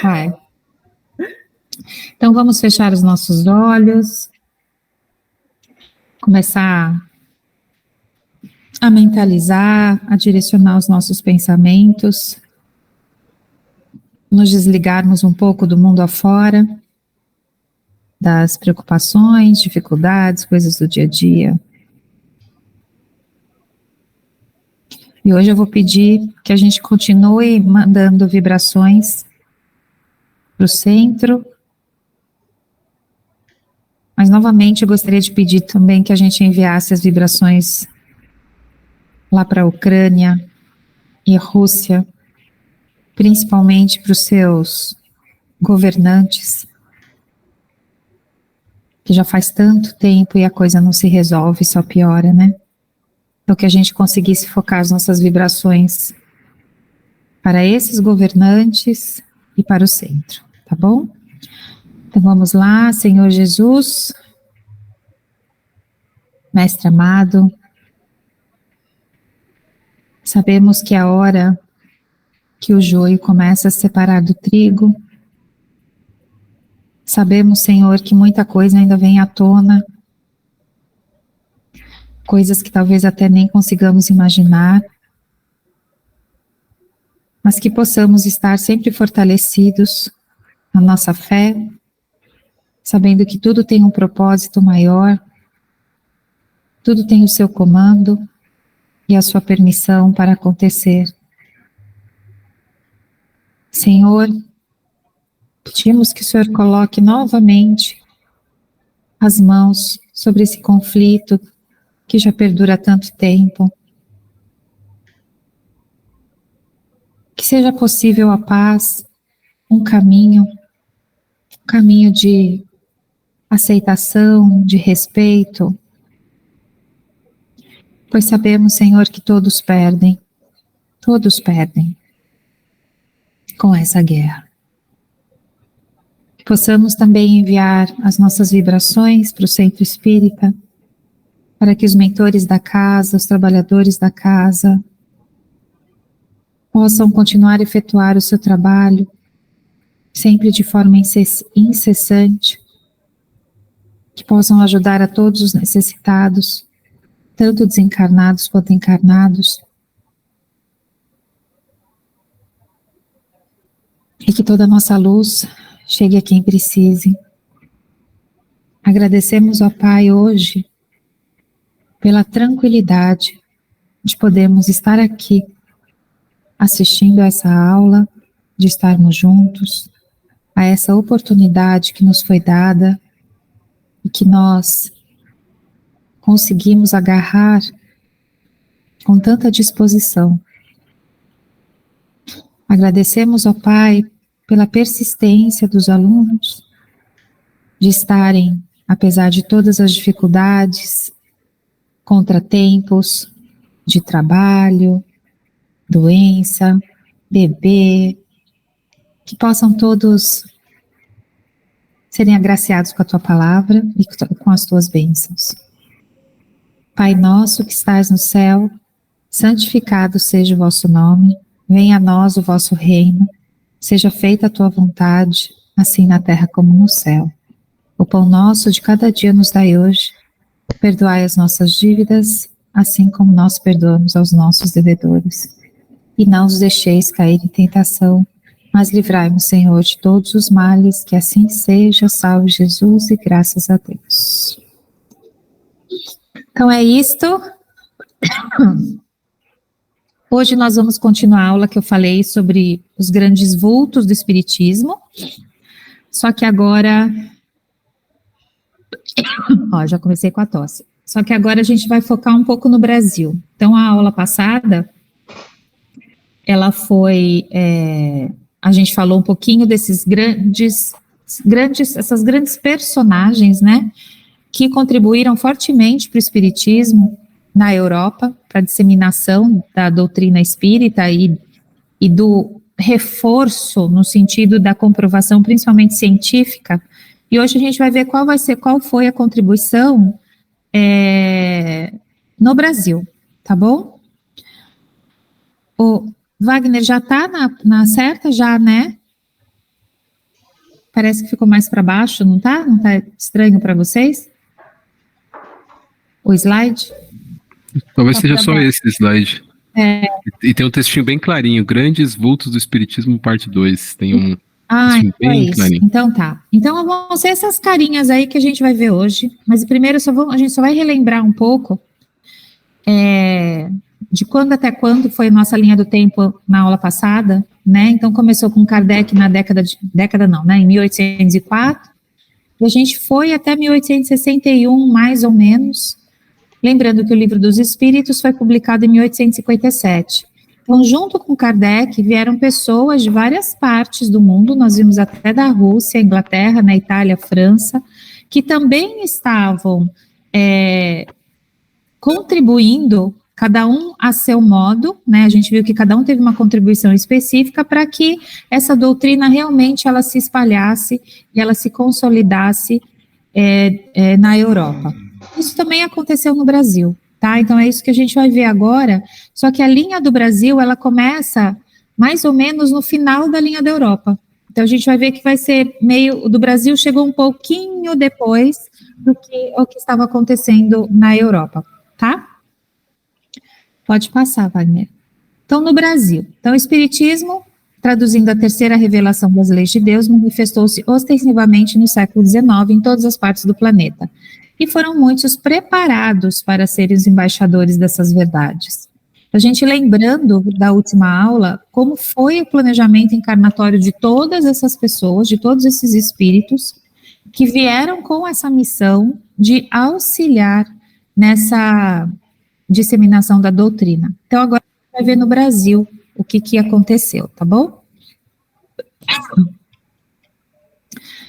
Pai. Então vamos fechar os nossos olhos, começar a mentalizar, a direcionar os nossos pensamentos, nos desligarmos um pouco do mundo afora, das preocupações, dificuldades, coisas do dia a dia. E hoje eu vou pedir que a gente continue mandando vibrações para o centro. Mas novamente eu gostaria de pedir também que a gente enviasse as vibrações lá para a Ucrânia e a Rússia, principalmente para os seus governantes, que já faz tanto tempo e a coisa não se resolve, só piora, né? Então que a gente conseguisse focar as nossas vibrações para esses governantes e para o centro, tá bom? Então vamos lá, Senhor Jesus, Mestre amado, sabemos que é a hora que o joio começa a se separar do trigo. Sabemos, Senhor, que muita coisa ainda vem à tona, coisas que talvez até nem consigamos imaginar, mas que possamos estar sempre fortalecidos na nossa fé, sabendo que tudo tem um propósito maior, tudo tem o seu comando e a sua permissão para acontecer. Senhor, pedimos que o Senhor coloque novamente as mãos sobre esse conflito que já perdura há tanto tempo. Que seja possível a paz, um caminho de aceitação, de respeito, pois sabemos, Senhor, que todos perdem com essa guerra. Que possamos também enviar as nossas vibrações para o centro espírita, para que os mentores da casa, os trabalhadores da casa, possam continuar a efetuar o seu trabalho, sempre de forma incessante, que possam ajudar a todos os necessitados, tanto desencarnados quanto encarnados, e que toda a nossa luz chegue a quem precise. Agradecemos ao Pai hoje pela tranquilidade de podermos estar aqui assistindo a essa aula, de estarmos juntos, a essa oportunidade que nos foi dada e que nós conseguimos agarrar com tanta disposição. Agradecemos ao Pai pela persistência dos alunos de estarem, apesar de todas as dificuldades, contratempos de trabalho, doença, bebê, que possam todos serem agraciados com a Tua palavra e com as Tuas bênçãos. Pai nosso que estás no céu, santificado seja o vosso nome, venha a nós o vosso reino, seja feita a Tua vontade, assim na terra como no céu. O pão nosso de cada dia nos dai hoje, perdoai as nossas dívidas, assim como nós perdoamos aos nossos devedores. E não os deixeis cair em tentação, mas livrai-nos, Senhor, de todos os males, que assim seja, salve Jesus e graças a Deus. Então é isto. Hoje nós vamos continuar a aula que eu falei sobre os grandes vultos do Espiritismo, só que agora, já comecei com a tosse, só que agora a gente vai focar um pouco no Brasil. Então a aula passada, ela foi, a gente falou um pouquinho desses essas grandes personagens, né, que contribuíram fortemente para o Espiritismo na Europa, para a disseminação da doutrina espírita e do reforço no sentido da comprovação, principalmente científica. E hoje a gente vai ver qual foi a contribuição no Brasil, tá bom? O Wagner já está na certa já, né? Parece que ficou mais para baixo, não tá? Não tá estranho para vocês? O slide? Talvez seja só esse slide. E tem um textinho bem clarinho, Grandes Vultos do Espiritismo, parte 2. Tem um textinho bem clarinho. Então tá. Então vão ser essas carinhas aí que a gente vai ver hoje, mas primeiro a gente só vai relembrar um pouco de quando até quando foi a nossa linha do tempo na aula passada, né? Então começou com Kardec na em 1804, e a gente foi até 1861, mais ou menos. Lembrando que o Livro dos Espíritos foi publicado em 1857. Então, junto com Kardec, vieram pessoas de várias partes do mundo, nós vimos até da Rússia, Inglaterra, na Itália, França, que também estavam contribuindo, cada um a seu modo, né? A gente viu que cada um teve uma contribuição específica para que essa doutrina realmente ela se espalhasse e ela se consolidasse na Europa. Isso também aconteceu no Brasil, tá? Então é isso que a gente vai ver agora, só que a linha do Brasil, ela começa mais ou menos no final da linha da Europa. Então a gente vai ver que vai ser o do Brasil chegou um pouquinho depois do que o que estava acontecendo na Europa, tá? Pode passar, Wagner. Então, no Brasil, o Espiritismo, traduzindo a terceira revelação das leis de Deus, manifestou-se ostensivamente no século XIX em todas as partes do planeta. E foram muitos preparados para serem os embaixadores dessas verdades. A gente lembrando da última aula, como foi o planejamento encarnatório de todas essas pessoas, de todos esses espíritos, que vieram com essa missão de auxiliar nessa disseminação da doutrina. Então, agora a gente vai ver no Brasil o que aconteceu, tá bom?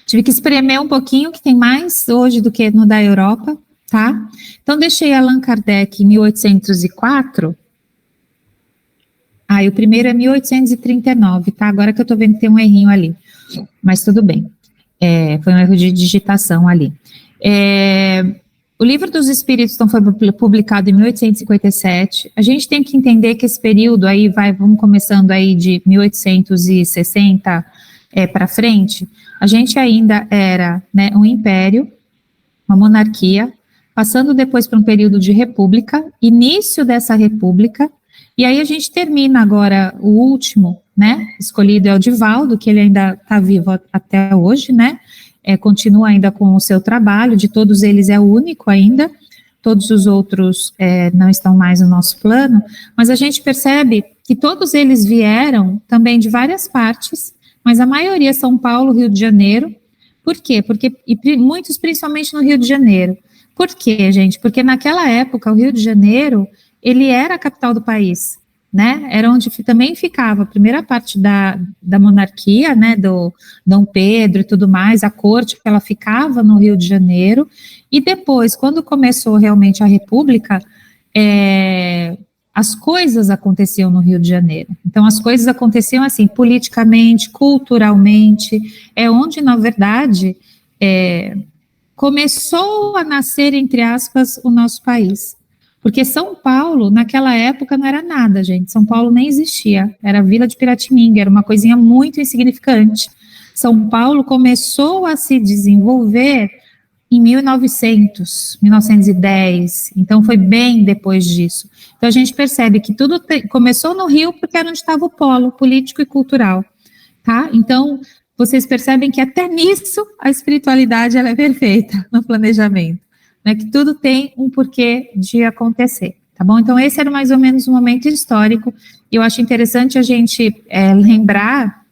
Tive que espremer um pouquinho, que tem mais hoje do que no da Europa, tá? Então, deixei Allan Kardec em 1804. E o primeiro é 1839, tá? Agora que eu tô vendo que tem um errinho ali, mas tudo bem. Foi um erro de digitação ali. O Livro dos Espíritos foi publicado em 1857. A gente tem que entender que esse período aí vamos começando aí de 1860 para frente, a gente ainda era, né, um império, uma monarquia, passando depois para um período de república, início dessa república, e aí a gente termina agora o último, né, escolhido é o Divaldo, que ele ainda está vivo até hoje, né, continua ainda com o seu trabalho, de todos eles é o único ainda, todos os outros não estão mais no nosso plano, mas a gente percebe que todos eles vieram também de várias partes, mas a maioria São Paulo, Rio de Janeiro. Por quê? Muitos principalmente no Rio de Janeiro. Por quê, gente? Porque naquela época o Rio de Janeiro, ele era a capital do país, né? Era onde também ficava a primeira parte da monarquia, né, do Dom Pedro e tudo mais, a corte, ela ficava no Rio de Janeiro, e depois, quando começou realmente a República, as coisas aconteciam no Rio de Janeiro. Então, as coisas aconteciam assim, politicamente, culturalmente, onde, na verdade, começou a nascer, entre aspas, o nosso país. Porque São Paulo, naquela época, não era nada, gente. São Paulo nem existia. Era a Vila de Piratininga, era uma coisinha muito insignificante. São Paulo começou a se desenvolver em 1910, então foi bem depois disso. Então a gente percebe que tudo começou no Rio porque era onde estava o polo político e cultural, tá? Então vocês percebem que até nisso a espiritualidade ela é perfeita no planejamento, né? Que tudo tem um porquê de acontecer, tá bom? Então esse era mais ou menos um momento histórico, e eu acho interessante a gente lembrar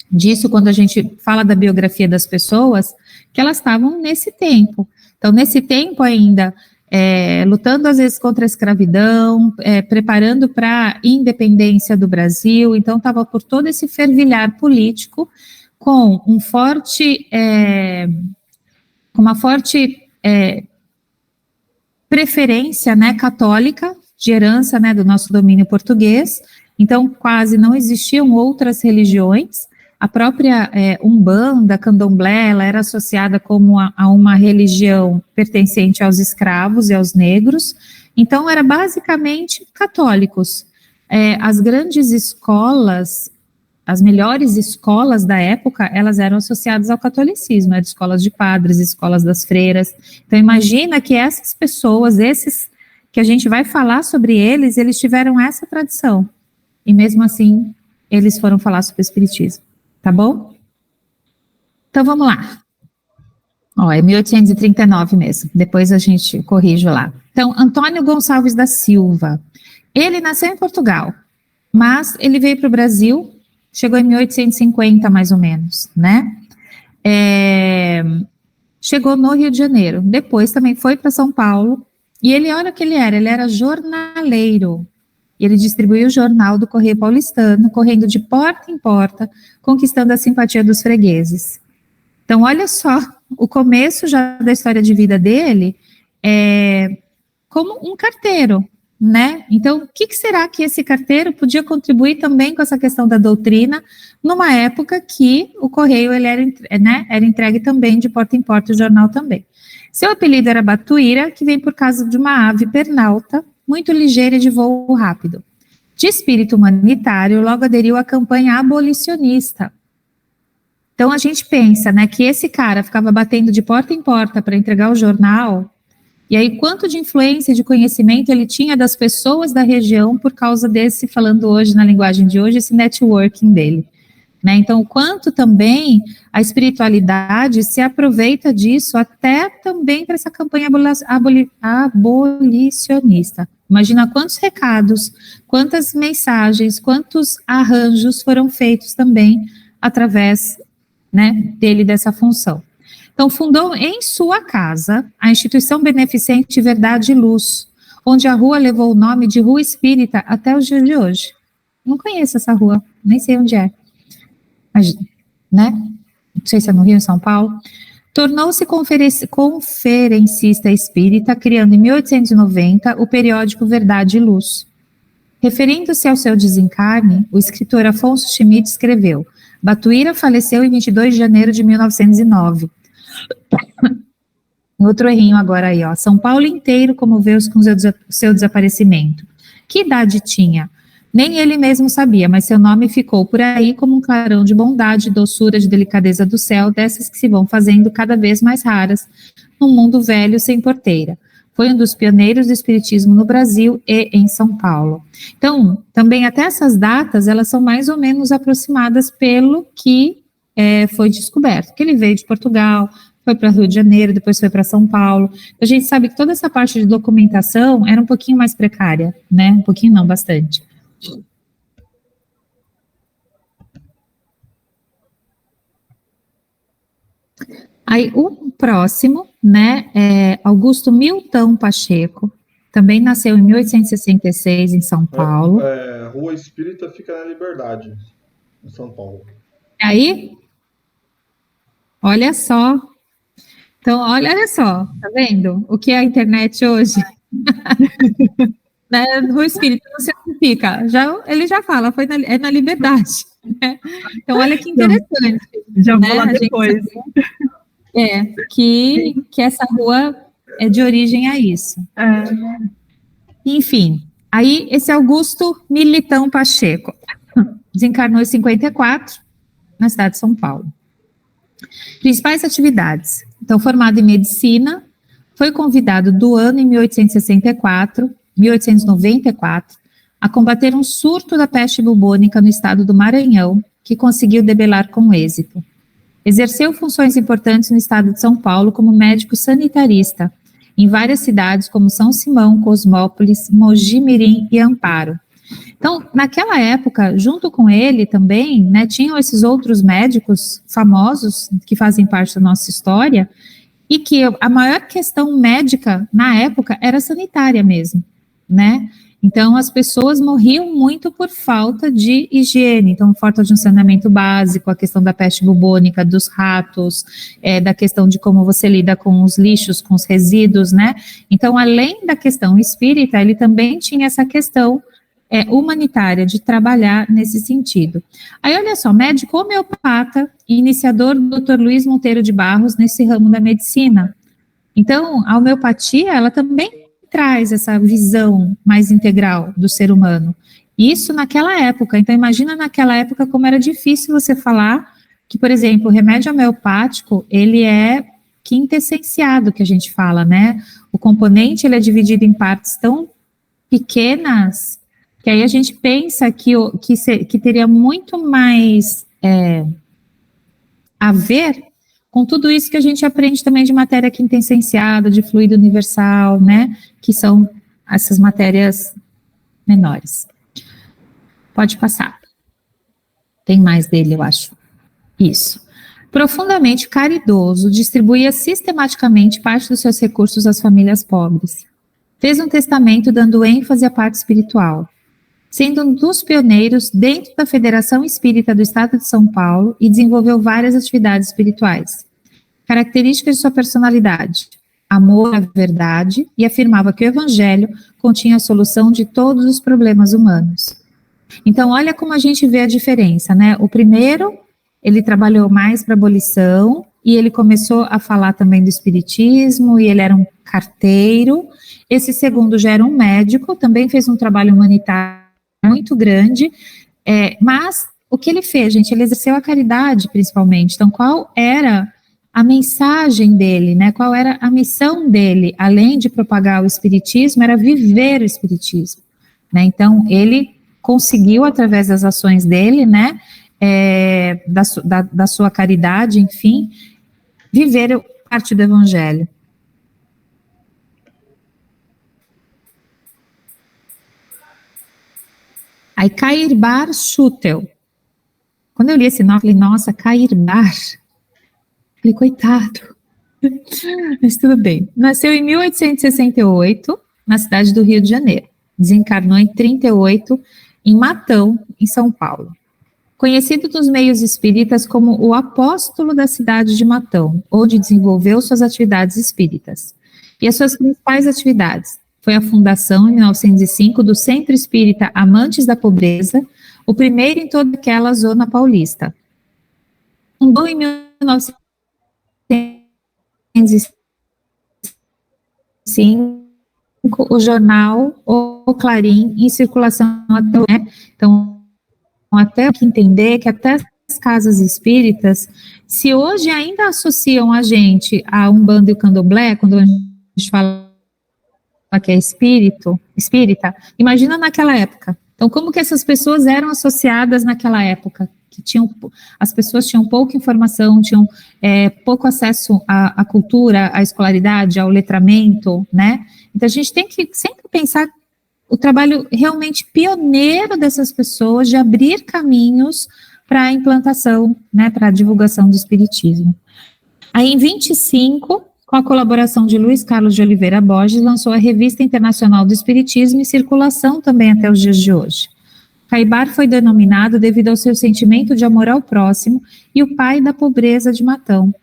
disso quando a gente fala da biografia das pessoas, que elas estavam nesse tempo. Então, nesse tempo ainda, lutando às vezes contra a escravidão, preparando para a independência do Brasil, então estava por todo esse fervilhar político, com uma forte preferência, né, católica, de herança, né, do nosso domínio português. Então quase não existiam outras religiões. A própria Umbanda, Candomblé, ela era associada como a uma religião pertencente aos escravos e aos negros, então era basicamente católicos. As grandes escolas as melhores escolas da época, elas eram associadas ao catolicismo, eram escolas de padres, escolas das freiras. Então, imagina que essas pessoas, esses que a gente vai falar sobre eles tiveram essa tradição. E mesmo assim, eles foram falar sobre o espiritismo. Tá bom? Então, vamos lá. Ó, é 1839 mesmo. Depois a gente corrige lá. Então, Antônio Gonçalves da Silva. Ele nasceu em Portugal, mas ele veio para o Brasil, chegou em 1850, mais ou menos, né? Chegou no Rio de Janeiro. Depois também foi para São Paulo. E ele, olha o que ele era jornaleiro. E ele distribuiu o jornal do Correio Paulistano, correndo de porta em porta, conquistando a simpatia dos fregueses. Então, olha só, o começo já da história de vida dele é como um carteiro, né? Então, o que será que esse carteiro podia contribuir também com essa questão da doutrina, numa época que o correio ele era entregue também de porta em porta, o jornal também. Seu apelido era Batuíra, que vem por causa de uma ave pernalta, muito ligeira e de voo rápido. De espírito humanitário, logo aderiu à campanha abolicionista. Então, a gente pensa, né, que esse cara ficava batendo de porta em porta para entregar o jornal, e aí quanto de influência e de conhecimento ele tinha das pessoas da região por causa desse, falando hoje, na linguagem de hoje, esse networking dele. Né? Então, o quanto também a espiritualidade se aproveita disso até também para essa campanha abolicionista. Imagina quantos recados, quantas mensagens, quantos arranjos foram feitos também através, né, dele, dessa função. Então, fundou em sua casa a instituição beneficente Verdade e Luz, onde a rua levou o nome de Rua Espírita até os dias de hoje. Não conheço essa rua, nem sei onde é. Mas, né? Não sei se é no Rio, em São Paulo. Tornou-se conferencista espírita, criando em 1890 o periódico Verdade e Luz. Referindo-se ao seu desencarne, o escritor Afonso Schmidt escreveu: Batuíra faleceu em 22 de janeiro de 1909. Outro errinho agora aí, ó. São Paulo inteiro comoveu-se com seu desaparecimento. Que idade tinha? Nem ele mesmo sabia, mas seu nome ficou por aí como um clarão de bondade, doçura, de delicadeza do céu, dessas que se vão fazendo cada vez mais raras num mundo velho sem porteira. Foi um dos pioneiros do espiritismo no Brasil e em São Paulo. Então, também até essas datas, elas são mais ou menos aproximadas pelo que foi descoberto, que ele veio de Portugal, foi para Rio de Janeiro, depois foi para São Paulo. A gente sabe que toda essa parte de documentação era um pouquinho mais precária, né? Um pouquinho não, bastante. Aí o próximo, né, é Augusto Milton Pacheco, também nasceu em 1866 em São Paulo. Rua Espírita fica na Liberdade, em São Paulo. Aí, olha só. Então, olha só, tá vendo o que é a internet hoje? Né, Rua Espírita não se fica, ele já fala, é na Liberdade. Né? Então, olha que interessante. Já vou lá depois. Que essa rua é de origem a isso. Enfim, aí esse Augusto Militão Pacheco desencarnou em 54, na cidade de São Paulo. Principais atividades. Então, formado em medicina, foi convidado do ano em 1894, a combater um surto da peste bubônica no estado do Maranhão, que conseguiu debelar com êxito. Exerceu funções importantes no estado de São Paulo como médico sanitarista, em várias cidades como São Simão, Cosmópolis, Mogi Mirim e Amparo. Então, naquela época, junto com ele também, né, tinham esses outros médicos famosos que fazem parte da nossa história, e que a maior questão médica na época era sanitária mesmo, né? Então, as pessoas morriam muito por falta de higiene, então, falta de um saneamento básico, a questão da peste bubônica, dos ratos, da questão de como você lida com os lixos, com os resíduos, né? Então, além da questão espírita, ele também tinha essa questão humanitária, de trabalhar nesse sentido. Aí, olha só, médico homeopata e iniciador do Dr. Luiz Monteiro de Barros nesse ramo da medicina. Então, a homeopatia, ela também traz essa visão mais integral do ser humano. Isso naquela época. Então, imagina naquela época como era difícil você falar que, por exemplo, o remédio homeopático, ele é quintessenciado, que a gente fala, né? O componente, ele é dividido em partes tão pequenas, que aí a gente pensa que teria muito mais a ver com tudo isso que a gente aprende também de matéria quintessenciada, de fluido universal, né? Que são essas matérias menores. Pode passar. Tem mais dele, eu acho. Isso. Profundamente caridoso, distribuía sistematicamente parte dos seus recursos às famílias pobres. Fez um testamento dando ênfase à parte espiritual, sendo um dos pioneiros dentro da Federação Espírita do Estado de São Paulo e desenvolveu várias atividades espirituais. Características de sua personalidade: amor à verdade, e afirmava que o Evangelho continha a solução de todos os problemas humanos. Então, olha como a gente vê a diferença, né? O primeiro, ele trabalhou mais para abolição, e ele começou a falar também do espiritismo, e ele era um carteiro. Esse segundo já era um médico, também fez um trabalho humanitário muito grande, mas o que ele fez, gente? Ele exerceu a caridade, principalmente. Então, qual era a mensagem dele, né? Qual era a missão dele, além de propagar o espiritismo, era viver o espiritismo, né? Então, ele conseguiu, através das ações dele, né, da sua caridade, enfim, viver parte do Evangelho. Aí, Cairbar Schutel. Quando eu li esse nome, eu falei, nossa, Cairbar. Falei, coitado. Mas tudo bem. Nasceu em 1868, na cidade do Rio de Janeiro. Desencarnou em 38, em Matão, em São Paulo. Conhecido nos meios espíritas como o apóstolo da cidade de Matão, onde desenvolveu suas atividades espíritas. E as suas principais atividades foi a fundação, em 1905, do Centro Espírita Amantes da Pobreza, o primeiro em toda aquela zona paulista. Fundou em 1905 o jornal O Clarim, em circulação até, né? Então, até que entender que até as casas espíritas, se hoje ainda associam a gente a Umbanda e o Candomblé, quando a gente fala que é espírita, imagina naquela época. Então, como que essas pessoas eram associadas naquela época? Que as pessoas tinham pouca informação, tinham pouco acesso à cultura, à escolaridade, ao letramento, né? Então, a gente tem que sempre pensar o trabalho realmente pioneiro dessas pessoas de abrir caminhos para a implantação, né, para a divulgação do espiritismo. Aí, em 25, com a colaboração de Luiz Carlos de Oliveira Borges, lançou a Revista Internacional do Espiritismo, em circulação também até os dias de hoje. Cairbar foi denominado devido ao seu sentimento de amor ao próximo e o pai da pobreza de Matão.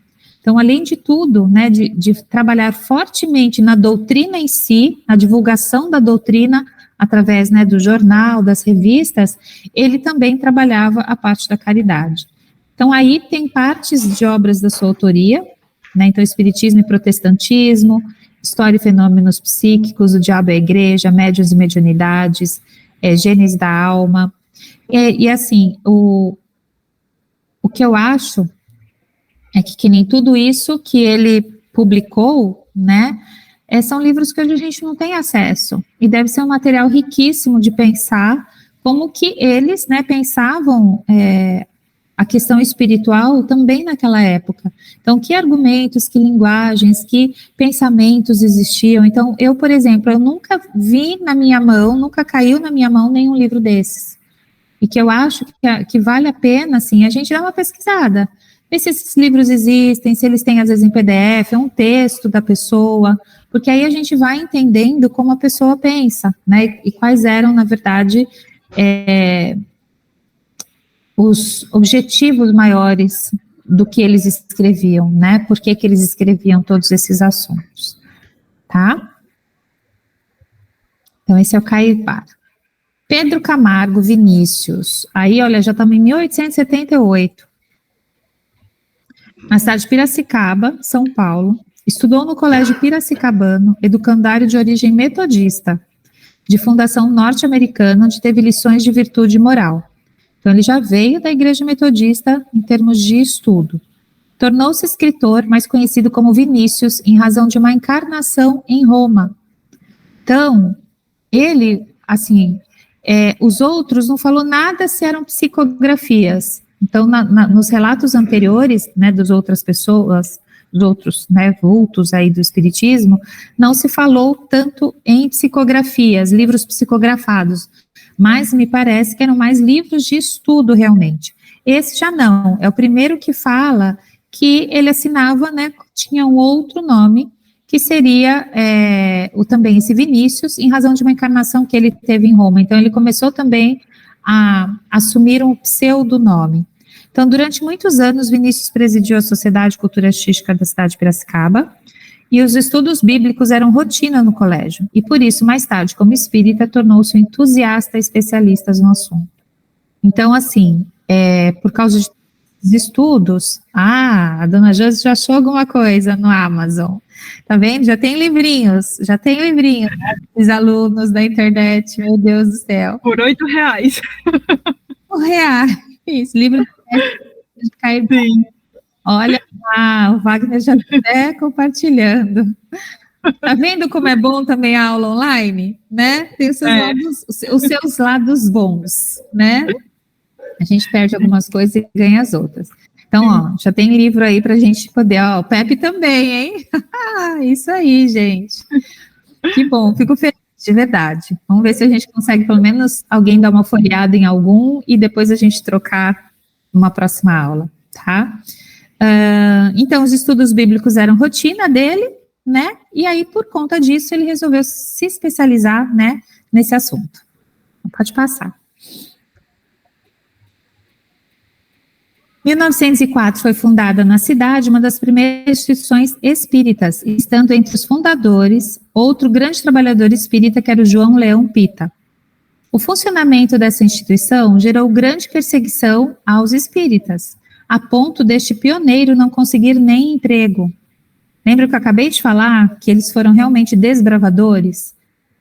Então, além de tudo, né, de trabalhar fortemente na doutrina em si, na divulgação da doutrina, através, né, do jornal, das revistas, ele também trabalhava a parte da caridade. Então, aí tem partes de obras da sua autoria, né, então, Espiritismo e Protestantismo, História e Fenômenos Psíquicos, O Diabo e a Igreja, Médiuns e Mediunidades, Gênese da Alma, e assim, o que eu acho é que nem tudo isso que ele publicou, né, são livros que hoje a gente não tem acesso, e deve ser um material riquíssimo de pensar como que eles, né, pensavam a questão espiritual também naquela época. Então, que argumentos, que linguagens, que pensamentos existiam. Então, eu, por exemplo, eu nunca vi na minha mão, nunca caiu na minha mão nenhum livro desses. E que eu acho que vale a pena, assim, a gente dar uma pesquisada. Ver se esses livros existem, se eles têm, às vezes, em PDF, um texto da pessoa, porque aí a gente vai entendendo como a pessoa pensa, né, e quais eram, na verdade, os objetivos maiores do que eles escreviam, né? Por que eles escreviam todos esses assuntos, tá? Então, esse é o Cairbar. Pedro Camargo Vinícius, aí, olha, já estamos em 1878, na cidade de Piracicaba, São Paulo, estudou no Colégio Piracicabano, educandário de origem metodista. de fundação norte-americana, onde teve lições de virtude moral. Então, ele já veio da Igreja Metodista em termos de estudo. Tornou-se escritor, mais conhecido como Vinícius, em razão de uma encarnação em Roma. Então, ele, assim, os outros não falou nada se eram psicografias. Então, nos relatos anteriores, né, das outras pessoas, dos outros, né, vultos aí do espiritismo, não se falou tanto em psicografias, livros psicografados, mas me parece que eram mais livros de estudo realmente. Esse já não, é o primeiro que fala que ele assinava, né, tinha um outro nome, que seria também esse Vinícius, em razão de uma encarnação que ele teve em Roma. Então, ele começou também a assumir um pseudonome. Então, durante muitos anos, Vinícius presidiu a Sociedade Cultura Artística da cidade de Piracicaba, e os estudos bíblicos eram rotina no colégio, e por isso, mais tarde, como espírita, tornou-se um entusiasta e especialista no assunto. Então, assim, por causa de estudos, a dona Josi já achou alguma coisa no Amazon, tá vendo? Já tem livrinhos, né, dos alunos da internet, meu Deus do céu. Por R$8. R$8, isso, livro de cair. Sim. Olha lá, o Wagner já está compartilhando. Tá vendo como é bom também a aula online, né? Tem os seus lados bons, né? A gente perde algumas coisas e ganha as outras. Então, ó, já tem livro aí pra gente poder, ó, o Pepe também, hein? Isso aí, gente. Que bom, fico feliz, de verdade. Vamos ver se a gente consegue, pelo menos, alguém dar uma folheada em algum e depois a gente trocar numa próxima aula, tá? Então, os estudos bíblicos eram rotina dele, né? E aí, por conta disso, ele resolveu se especializar, né, nesse assunto. Pode passar. 1904 foi fundada na cidade uma das primeiras instituições espíritas, estando entre os fundadores outro grande trabalhador espírita que era o João Leão Pita. O funcionamento dessa instituição gerou grande perseguição aos espíritas, a ponto deste pioneiro não conseguir nem emprego. Lembra que eu acabei de falar que eles foram realmente desbravadores?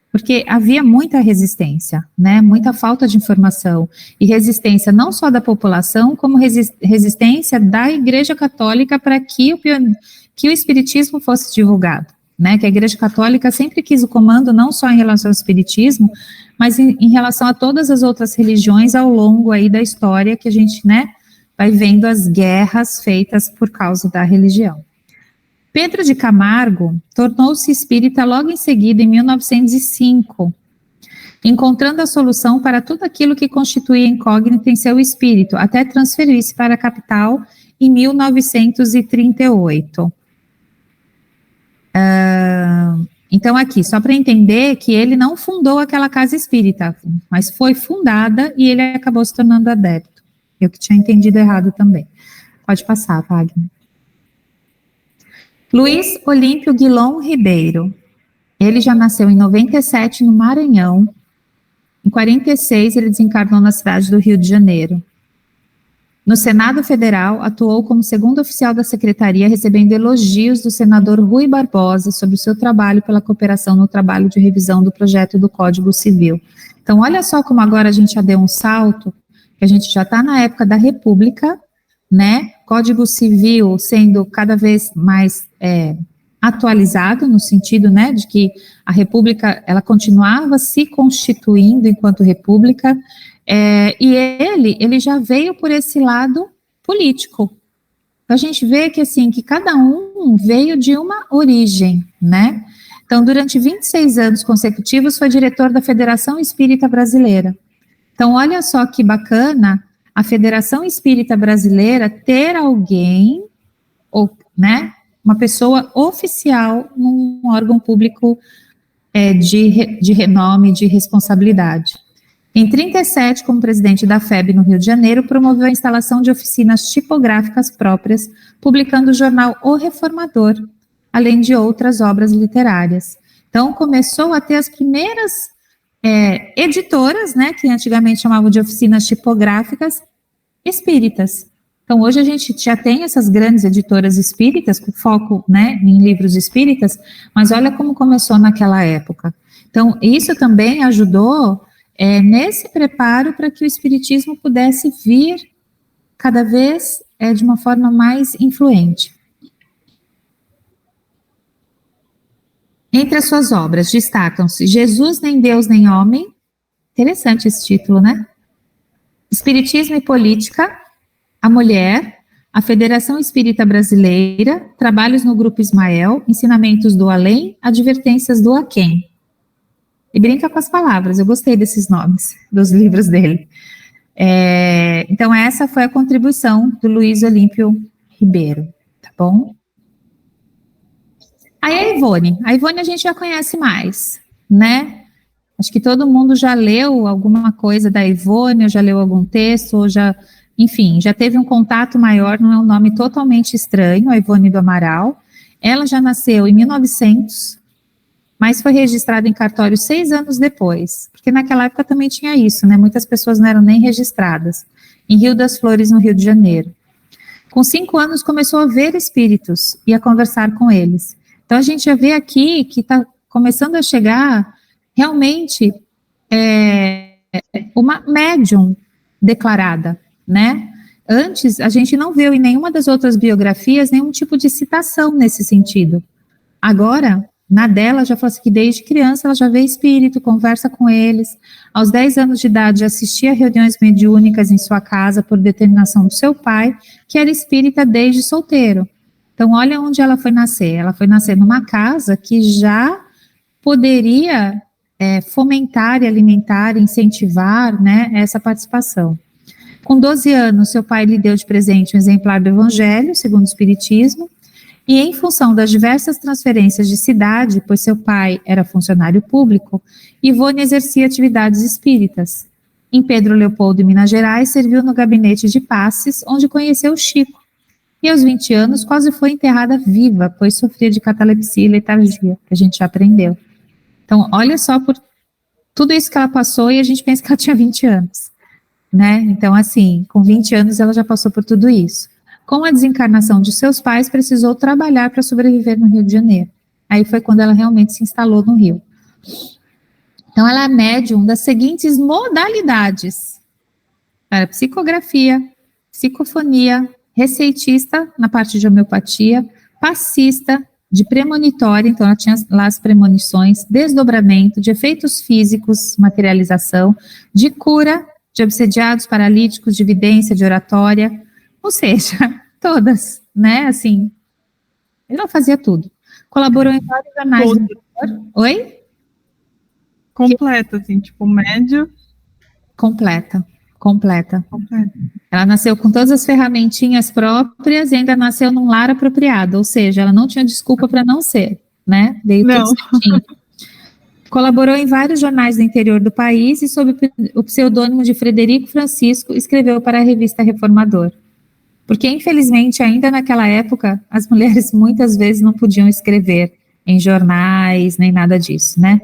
Porque havia muita resistência, né, muita falta de informação, e resistência não só da população, como resistência da Igreja Católica para que o Espiritismo fosse divulgado, né, que a Igreja Católica sempre quis o comando não só em relação ao Espiritismo, mas em relação a todas as outras religiões ao longo aí da história que a gente, né, vai vendo as guerras feitas por causa da religião. Pedro de Camargo tornou-se espírita logo em seguida, em 1905, encontrando a solução para tudo aquilo que constituía incógnita em seu espírito, até transferir-se para a capital em 1938. Então, aqui, só para entender que ele não fundou aquela casa espírita, mas foi fundada e ele acabou se tornando adepto. Eu que tinha entendido errado também. Pode passar, Wagner. Luiz Olímpio Guilom Ribeiro, ele já nasceu em 97 no Maranhão, em 46 ele desencarnou na cidade do Rio de Janeiro. No Senado Federal, atuou como segundo oficial da secretaria, recebendo elogios do senador Rui Barbosa sobre o seu trabalho pela cooperação no trabalho de revisão do projeto do Código Civil. Então, olha só como agora a gente já deu um salto, que a gente já está na época da República, né, Código Civil sendo cada vez mais atualizado, no sentido, né, de que a República, ela continuava se constituindo enquanto República, e ele já veio por esse lado político. Então, a gente vê que, assim, que cada um veio de uma origem, né. Então, durante 26 anos consecutivos, foi diretor da Federação Espírita Brasileira. Então, olha só que bacana, a Federação Espírita Brasileira ter alguém, ou, né, uma pessoa oficial num órgão público de renome, de responsabilidade. Em 37, como presidente da FEB no Rio de Janeiro, promoveu a instalação de oficinas tipográficas próprias, publicando o jornal O Reformador, além de outras obras literárias. Então, começou a ter as primeiras editoras, né, que antigamente chamavam de oficinas tipográficas, espíritas. Então, hoje a gente já tem essas grandes editoras espíritas, com foco, né, em livros espíritas, mas olha como começou naquela época. Então, isso também ajudou nesse preparo para que o espiritismo pudesse vir cada vez de uma forma mais influente. Entre as suas obras destacam-se Jesus, nem Deus, nem Homem. Interessante esse título, né? Espiritismo e Política, A Mulher, a Federação Espírita Brasileira, Trabalhos no Grupo Ismael, Ensinamentos do Além, Advertências do Aquém. E brinca com as palavras, eu gostei desses nomes, dos livros dele. Então, essa foi a contribuição do Luiz Olímpio Ribeiro, tá bom? Aí a Ivone a gente já conhece mais, né? Acho que todo mundo já leu alguma coisa da Ivone, ou já leu algum texto, ou já, enfim, já teve um contato maior, não é um nome totalmente estranho, a Ivone do Amaral. Ela já nasceu em 1900, mas foi registrada em cartório 6 anos depois, porque naquela época também tinha isso, né? Muitas pessoas não eram nem registradas, em Rio das Flores, no Rio de Janeiro. Com 5 anos começou a ver espíritos e a conversar com eles. Então a gente já vê aqui que está começando a chegar realmente uma médium declarada, né? Antes, a gente não viu em nenhuma das outras biografias nenhum tipo de citação nesse sentido. Agora, na dela, já falou assim que desde criança ela já vê espírito, conversa com eles. Aos 10 anos de idade, assistia a reuniões mediúnicas em sua casa por determinação do seu pai, que era espírita desde solteiro. Então, olha onde ela foi nascer. Ela foi nascer numa casa que já poderia fomentar e alimentar, incentivar, né, essa participação. Com 12 anos, seu pai lhe deu de presente um exemplar do Evangelho, segundo o Espiritismo, e em função das diversas transferências de cidade, pois seu pai era funcionário público, Ivone exercia atividades espíritas. Em Pedro Leopoldo, em Minas Gerais, serviu no gabinete de passes, onde conheceu Chico. E aos 20 anos, quase foi enterrada viva, pois sofria de catalepsia e letargia, que a gente já aprendeu. Então, olha só por tudo isso que ela passou e a gente pensa que ela tinha 20 anos, né? Então, assim, com 20 anos ela já passou por tudo isso. Com a desencarnação de seus pais, precisou trabalhar para sobreviver no Rio de Janeiro. Aí foi quando ela realmente se instalou no Rio. Então, ela é médium das seguintes modalidades: para psicografia, psicofonia, receitista na parte de homeopatia, passista, de premonitória, então ela tinha lá as premonições, desdobramento, de efeitos físicos, materialização, de cura, de obsediados, paralíticos, de vidência, de oratória, ou seja, todas, né, assim, ela fazia tudo. Colaborou em vários jornais. Oi? Completa, assim, tipo, médio. Completa. Ela nasceu com todas as ferramentinhas próprias e ainda nasceu num lar apropriado, ou seja, ela não tinha desculpa para não ser, né? Veio tudo certinho. Colaborou em vários jornais do interior do país e, sob o pseudônimo de Frederico Francisco, escreveu para a revista Reformador. Porque, infelizmente, ainda naquela época, as mulheres muitas vezes não podiam escrever em jornais, nem nada disso, né?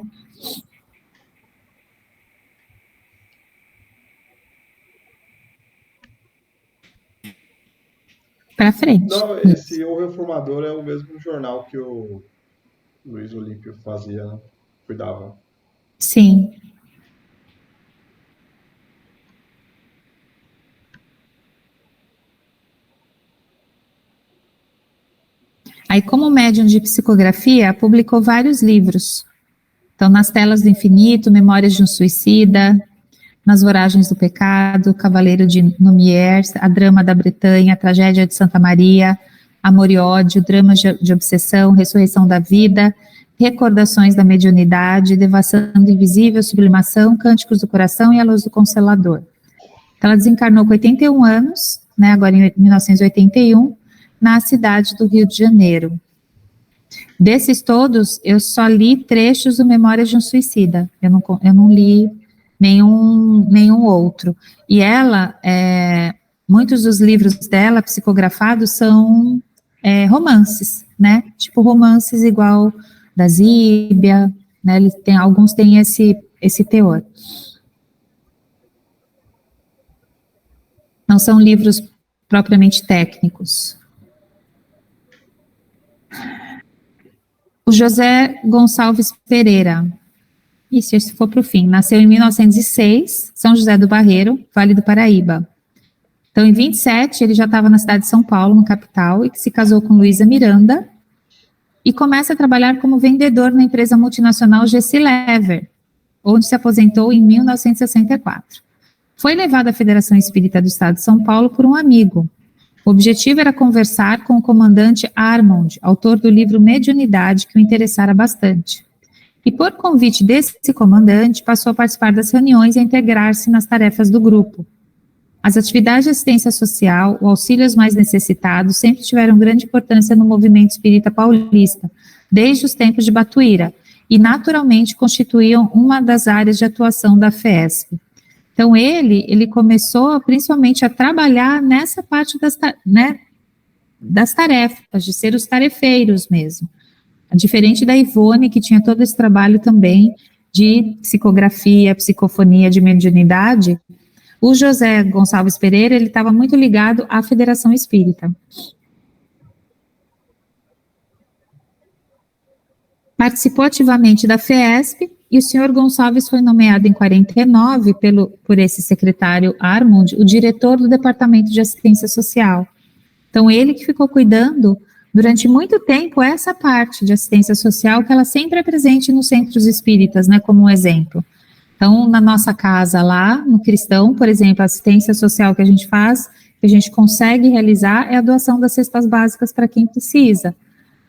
Para frente. Não, esse O Reformador é o mesmo jornal que o Luiz Olímpio fazia, né? Cuidava. Sim. Aí, como médium de psicografia, publicou vários livros. Então, Nas Telas do Infinito, Memórias de um Suicida, Nas Voragens do Pecado, Cavaleiro de Numiers, A Drama da Bretanha, A Tragédia de Santa Maria, Amor e Ódio, Dramas de Obsessão, Ressurreição da Vida, Recordações da Mediunidade, Devassando do Invisível, Sublimação, Cânticos do Coração e A Luz do Consolador. Então, ela desencarnou com 81 anos, né, agora em 1981, na cidade do Rio de Janeiro. Desses todos, eu só li trechos do Memórias de um Suicida, eu não li nenhum outro. E ela, muitos dos livros dela, psicografados, são romances, né? Tipo romances igual da Zíbia, né? Alguns têm esse teor. Não são livros propriamente técnicos. O José Gonçalves Pereira. Isso for para o fim. Nasceu em 1906, São José do Barreiro, Vale do Paraíba. Então, em 27, ele já estava na cidade de São Paulo, no capital, e que se casou com Luísa Miranda, e começa a trabalhar como vendedor na empresa multinacional Gessi Lever, onde se aposentou em 1964. Foi levado à Federação Espírita do Estado de São Paulo por um amigo. O objetivo era conversar com o comandante Armond, autor do livro Mediunidade, que o interessara bastante. E por convite desse comandante, passou a participar das reuniões e a integrar-se nas tarefas do grupo. As atividades de assistência social, o auxílio aos mais necessitados, sempre tiveram grande importância no movimento espírita paulista, desde os tempos de Batuíra, e naturalmente constituíam uma das áreas de atuação da FESP. Então ele começou principalmente a trabalhar nessa parte das tarefas, de ser os tarefeiros mesmo. Diferente da Ivone, que tinha todo esse trabalho também de psicografia, psicofonia, de mediunidade, o José Gonçalves Pereira, ele estava muito ligado à Federação Espírita. Participou ativamente da FESP, e o senhor Gonçalves foi nomeado em 49 por esse secretário Armond, o diretor do Departamento de Assistência Social. Então, ele que ficou cuidando, durante muito tempo, essa parte de assistência social, que ela sempre é presente nos centros espíritas, né, como um exemplo. Então, na nossa casa lá, no Cristão, por exemplo, a assistência social que a gente faz, que a gente consegue realizar, é a doação das cestas básicas para quem precisa.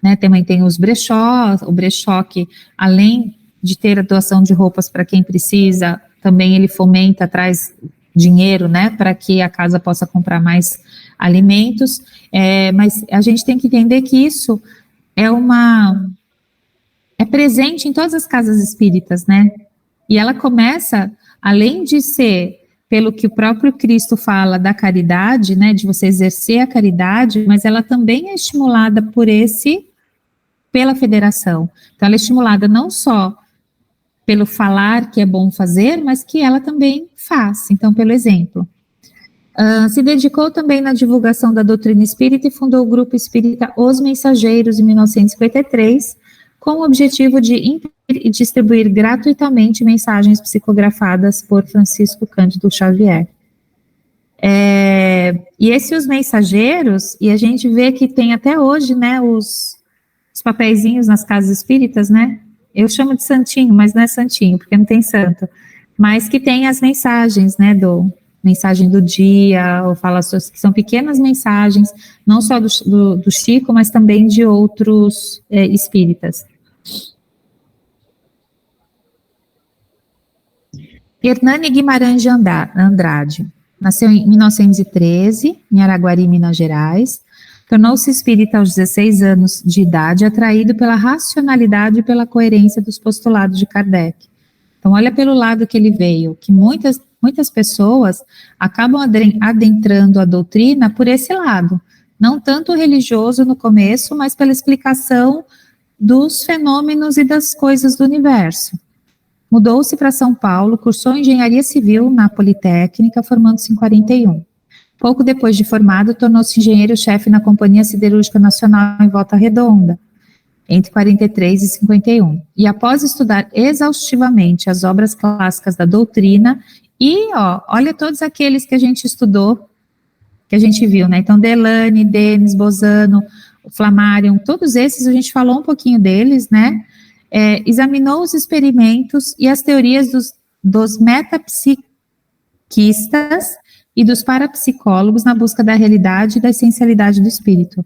Né, também tem os brechós, o brechó que, além de ter a doação de roupas para quem precisa, também ele fomenta, traz dinheiro, né, para que a casa possa comprar mais alimentos, mas a gente tem que entender que isso é presente em todas as casas espíritas, né, e ela começa, além de ser, pelo que o próprio Cristo fala da caridade, né, de você exercer a caridade, mas ela também é estimulada pela federação. Então, ela é estimulada não só pelo falar que é bom fazer, mas que ela também faz, então, pelo exemplo. Se dedicou também na divulgação da doutrina espírita e fundou o grupo espírita Os Mensageiros, em 1953, com o objetivo de imprimir e distribuir gratuitamente mensagens psicografadas por Francisco Cândido Xavier. E Os Mensageiros, e a gente vê que tem até hoje, né, os papeizinhos nas casas espíritas, né, eu chamo de santinho, mas não é santinho, porque não tem santo, mas que tem as mensagens, né, mensagem do dia, ou fala que são pequenas mensagens, não só do Chico, mas também de outros espíritas. Hernani Guimarães de Andrade, nasceu em 1913, em Araguari, Minas Gerais, tornou-se espírita aos 16 anos de idade, atraído pela racionalidade e pela coerência dos postulados de Kardec. Então, olha pelo lado que ele veio, que muitas pessoas acabam adentrando a doutrina por esse lado, não tanto religioso no começo, mas pela explicação dos fenômenos e das coisas do universo. Mudou-se para São Paulo, cursou engenharia civil na Politécnica, formando-se em 41. Pouco depois de formado, tornou-se engenheiro-chefe na Companhia Siderúrgica Nacional em Volta Redonda, entre 43 e 51. E após estudar exaustivamente as obras clássicas da doutrina, olha todos aqueles que a gente estudou, que a gente viu, né? Então, Delane, Denis, Bozano, Flammarion, todos esses a gente falou um pouquinho deles, né? Examinou os experimentos e as teorias dos metapsiquistas e dos parapsicólogos na busca da realidade e da essencialidade do espírito.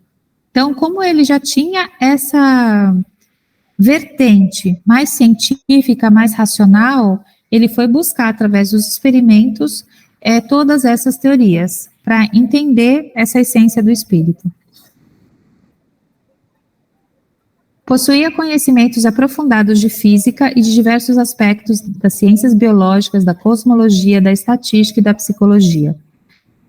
Então, como ele já tinha essa vertente mais científica, mais racional, ele foi buscar, através dos experimentos, todas essas teorias, para entender essa essência do espírito. Possuía conhecimentos aprofundados de física e de diversos aspectos das ciências biológicas, da cosmologia, da estatística e da psicologia.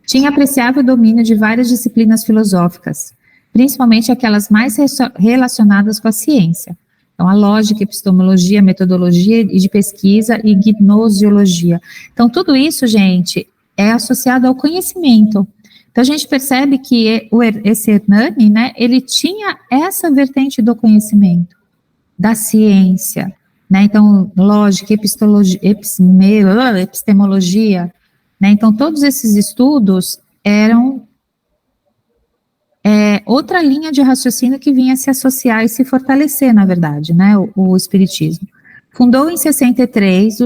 Tinha apreciável domínio de várias disciplinas filosóficas, principalmente aquelas mais relacionadas com a ciência. Então, a lógica, epistemologia, metodologia de pesquisa e gnosiologia. Então, tudo isso, gente, é associado ao conhecimento. Então, a gente percebe que esse Hernani, né, ele tinha essa vertente do conhecimento, da ciência, né? Então, lógica, epistemologia, né? Então, todos esses estudos eram outra linha de raciocínio que vinha se associar e se fortalecer, na verdade, né? O Espiritismo. Fundou em 63,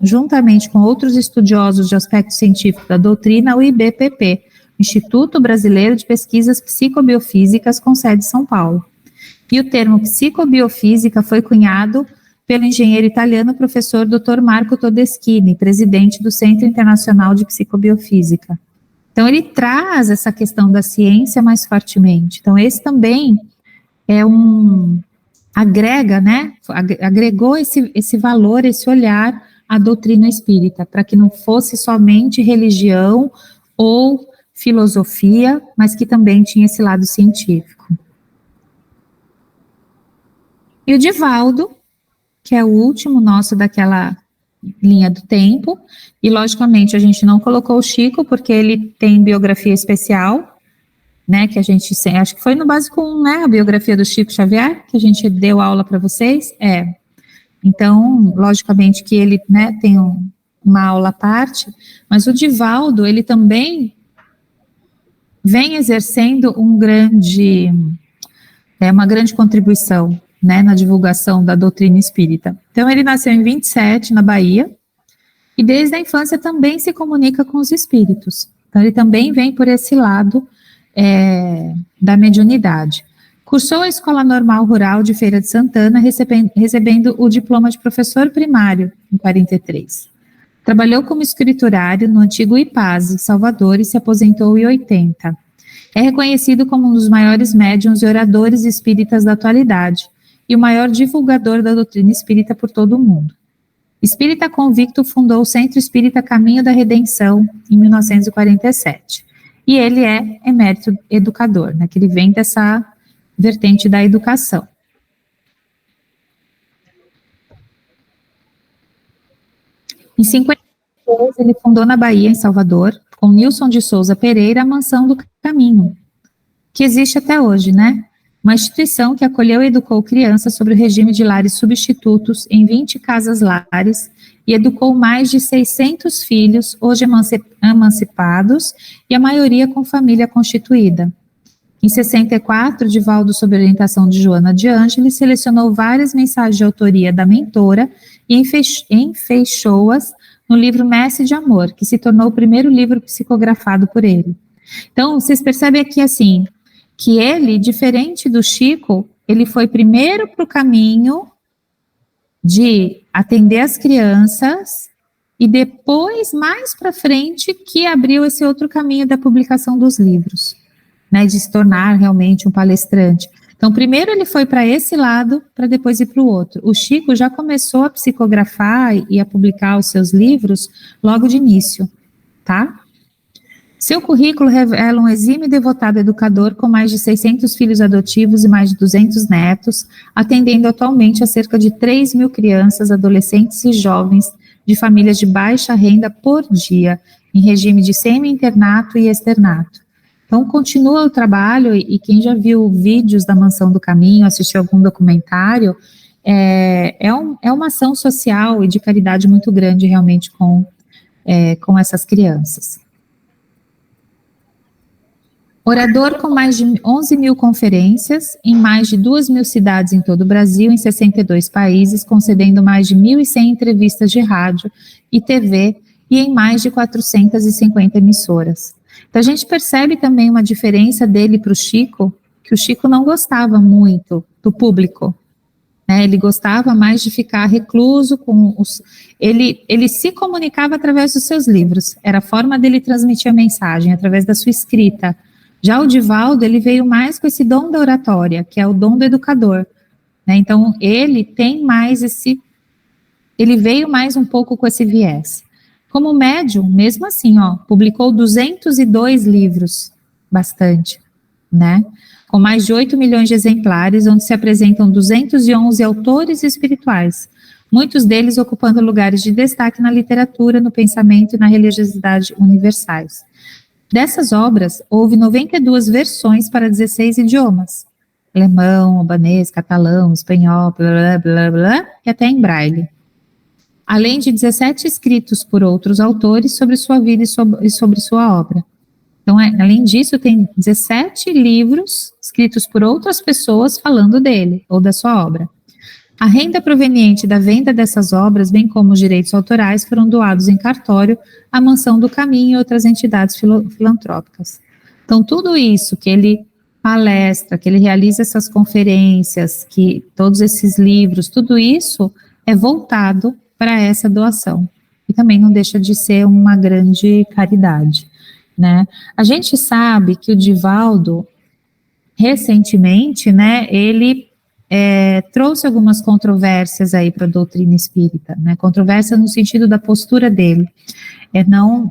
juntamente com outros estudiosos de aspecto científico da doutrina, o IBPP, Instituto Brasileiro de Pesquisas Psicobiofísicas, com sede em São Paulo. E o termo psicobiofísica foi cunhado pelo engenheiro italiano professor Dr. Marco Todeschini, presidente do Centro Internacional de Psicobiofísica. Então, ele traz essa questão da ciência mais fortemente. Então, esse também agrega, né, agregou esse valor, esse olhar à doutrina espírita, para que não fosse somente religião ou filosofia, mas que também tinha esse lado científico. E o Divaldo, que é o último nosso daquela linha do tempo, e logicamente a gente não colocou o Chico, porque ele tem biografia especial, né, que a gente, acho que foi no básico 1, né, a biografia do Chico Xavier, que a gente deu aula para vocês, então, logicamente que ele, né, tem uma aula à parte, mas o Divaldo, ele também vem exercendo uma grande contribuição, né, na divulgação da doutrina espírita. Então, ele nasceu em 27, na Bahia, e desde a infância também se comunica com os espíritos. Então, ele também vem por esse lado da mediunidade. Cursou a Escola Normal Rural de Feira de Santana, recebendo o diploma de professor primário, em 43. Trabalhou como escriturário no antigo IPASE, Salvador, e se aposentou em 80. É reconhecido como um dos maiores médiuns e oradores espíritas da atualidade, e o maior divulgador da doutrina espírita por todo o mundo. Espírita convicto, fundou o Centro Espírita Caminho da Redenção, em 1947. E ele é emérito educador, né, que ele vem dessa vertente da educação. Em 52, ele fundou na Bahia, em Salvador, com Nilson de Souza Pereira, a Mansão do Caminho, que existe até hoje, né? Uma instituição que acolheu e educou crianças sobre o regime de lares substitutos em 20 casas-lares e educou mais de 600 filhos, hoje emancipados, e a maioria com família constituída. Em 64, Divaldo, sob orientação de Joana de Ângeles, selecionou várias mensagens de autoria da mentora e enfeixou-as no livro Messe de Amor, que se tornou o primeiro livro psicografado por ele. Então, vocês percebem aqui, assim, que ele, diferente do Chico, ele foi primeiro para o caminho de atender as crianças e depois, mais para frente, que abriu esse outro caminho da publicação dos livros, né, de se tornar realmente um palestrante. Então, primeiro ele foi para esse lado, para depois ir para o outro. O Chico já começou a psicografar e a publicar os seus livros logo de início, tá? Seu currículo revela um exímio e devotado educador com mais de 600 filhos adotivos e mais de 200 netos, atendendo atualmente a cerca de 3.000 crianças, adolescentes e jovens de famílias de baixa renda por dia, em regime de semi-internato e externato. Então, continua o trabalho, e quem já viu vídeos da Mansão do Caminho, assistiu algum documentário, é uma ação social e de caridade muito grande, realmente, com essas crianças. Orador com mais de 11.000 conferências, em mais de 2.000 cidades em todo o Brasil, em 62 países, concedendo mais de 1.100 entrevistas de rádio e TV, e em mais de 450 emissoras. Então, a gente percebe também uma diferença dele para o Chico, que o Chico não gostava muito do público, né? Ele gostava mais de ficar recluso com os... Ele se comunicava através dos seus livros, era a forma dele transmitir a mensagem, através da sua escrita. Já o Divaldo, ele veio mais com esse dom da oratória, que é o dom do educador, né? Então, ele tem mais ele veio mais um pouco com esse viés. Como médium, mesmo assim, publicou 202 livros, bastante, né? Com mais de 8 milhões de exemplares, onde se apresentam 211 autores espirituais, muitos deles ocupando lugares de destaque na literatura, no pensamento e na religiosidade universais. Dessas obras, houve 92 versões para 16 idiomas, alemão, albanês, catalão, espanhol, blá, blá, blá, blá, e até em braille. Além de 17 escritos por outros autores sobre sua vida e sobre sua obra. Então, além disso, tem 17 livros escritos por outras pessoas falando dele, ou da sua obra. A renda proveniente da venda dessas obras, bem como os direitos autorais, foram doados em cartório à Mansão do Caminho e outras entidades filantrópicas. Então, tudo isso que ele palestra, que ele realiza essas conferências, que todos esses livros, tudo isso é voltado para essa doação. E também não deixa de ser uma grande caridade, né? A gente sabe que o Divaldo, recentemente, né, ele trouxe algumas controvérsias aí para a doutrina espírita, né? Controvérsia no sentido da postura dele, não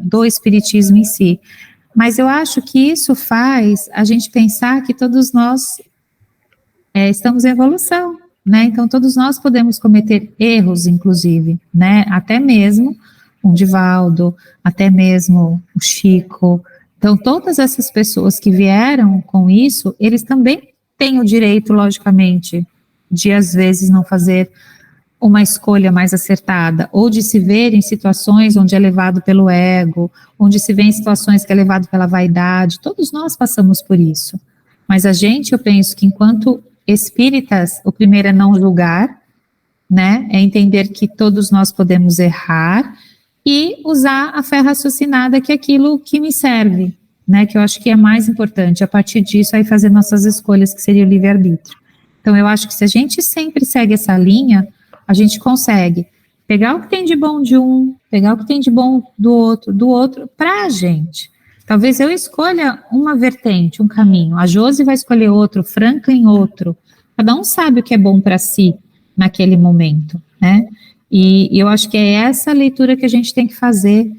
do espiritismo em si. Mas eu acho que isso faz a gente pensar que todos nós estamos em evolução, né? Então, todos nós podemos cometer erros, inclusive, né? Até mesmo o Divaldo, até mesmo o Chico. Então, todas essas pessoas que vieram com isso, eles também têm o direito, logicamente, de, às vezes, não fazer uma escolha mais acertada, ou de se ver em situações onde é levado pelo ego, onde se vê em situações que é levado pela vaidade. Todos nós passamos por isso. Mas eu penso que enquanto espíritas, o primeiro é não julgar, né? É entender que todos nós podemos errar e usar a fé raciocinada, que é aquilo que me serve, né? Que eu acho que é mais importante. A partir disso, aí fazer nossas escolhas, que seria o livre-arbítrio. Então, eu acho que se a gente sempre segue essa linha, a gente consegue pegar o que tem de bom de um, pegar o que tem de bom do outro, para a gente. Talvez eu escolha uma vertente, um caminho, a Josi vai escolher outro, o Franklin outro. Cada um sabe o que é bom para si naquele momento, né? E eu acho que é essa leitura que a gente tem que fazer,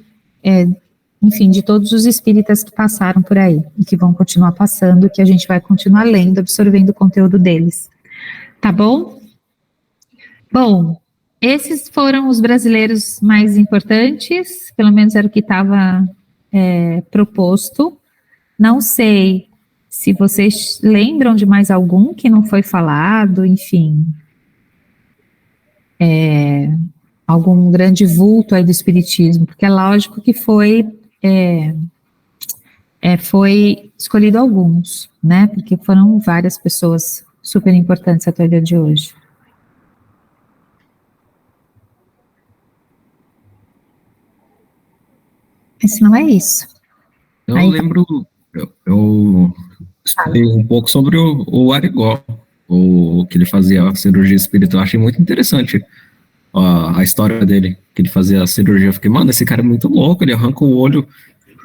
enfim, de todos os espíritas que passaram por aí e que vão continuar passando, que a gente vai continuar lendo, absorvendo o conteúdo deles. Tá bom? Bom, esses foram os brasileiros mais importantes, pelo menos era o que estava proposto. Não sei se vocês lembram de mais algum que não foi falado, enfim, algum grande vulto aí do espiritismo, porque é lógico que foi escolhido alguns, né, porque foram várias pessoas super importantes até o dia de hoje. Mas não é isso. Eu lembro, eu estudei um pouco sobre o Arigó, que ele fazia a cirurgia espírita. Eu achei muito interessante a história dele, que ele fazia a cirurgia. Eu fiquei, mano, esse cara é muito louco, ele arranca o olho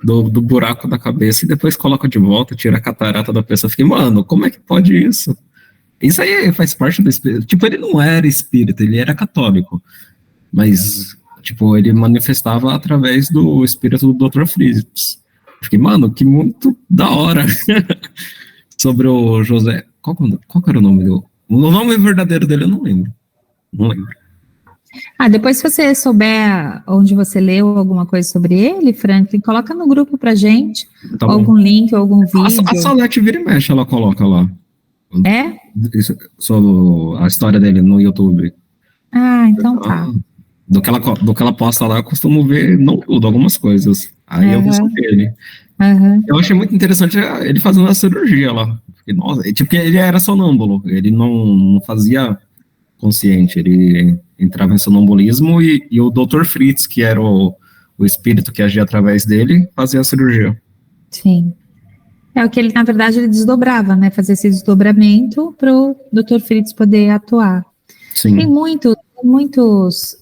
do buraco da cabeça e depois coloca de volta, tira a catarata da pessoa. Eu fiquei, mano, como é que pode isso? Isso aí faz parte do espírito. Tipo, ele não era espírita, ele era católico, mas... tipo, ele manifestava através do espírito do Dr. Fritz. Fiquei, mano, que muito da hora. Sobre o José... Qual era o nome dele? O nome verdadeiro dele eu não lembro. Não lembro. Depois, se você souber onde você leu alguma coisa sobre ele, Franklin, coloca no grupo pra gente, Tá algum link, algum vídeo. A Salete vira e mexe, ela coloca lá. Isso, sobre a história dele no YouTube. Então tá. Do que ela posta lá, eu costumo ver, não tudo, algumas coisas. Aí eu vi sobre ele. Eu achei muito interessante ele fazendo a cirurgia lá. Porque, nossa, tipo, ele era sonâmbulo, ele não fazia consciente, ele entrava em sonambulismo e o Dr. Fritz, que era o espírito que agia através dele, fazia a cirurgia. Sim. É o que ele, na verdade, ele desdobrava, né? Fazia esse desdobramento para o Dr. Fritz poder atuar. Sim. Tem muitos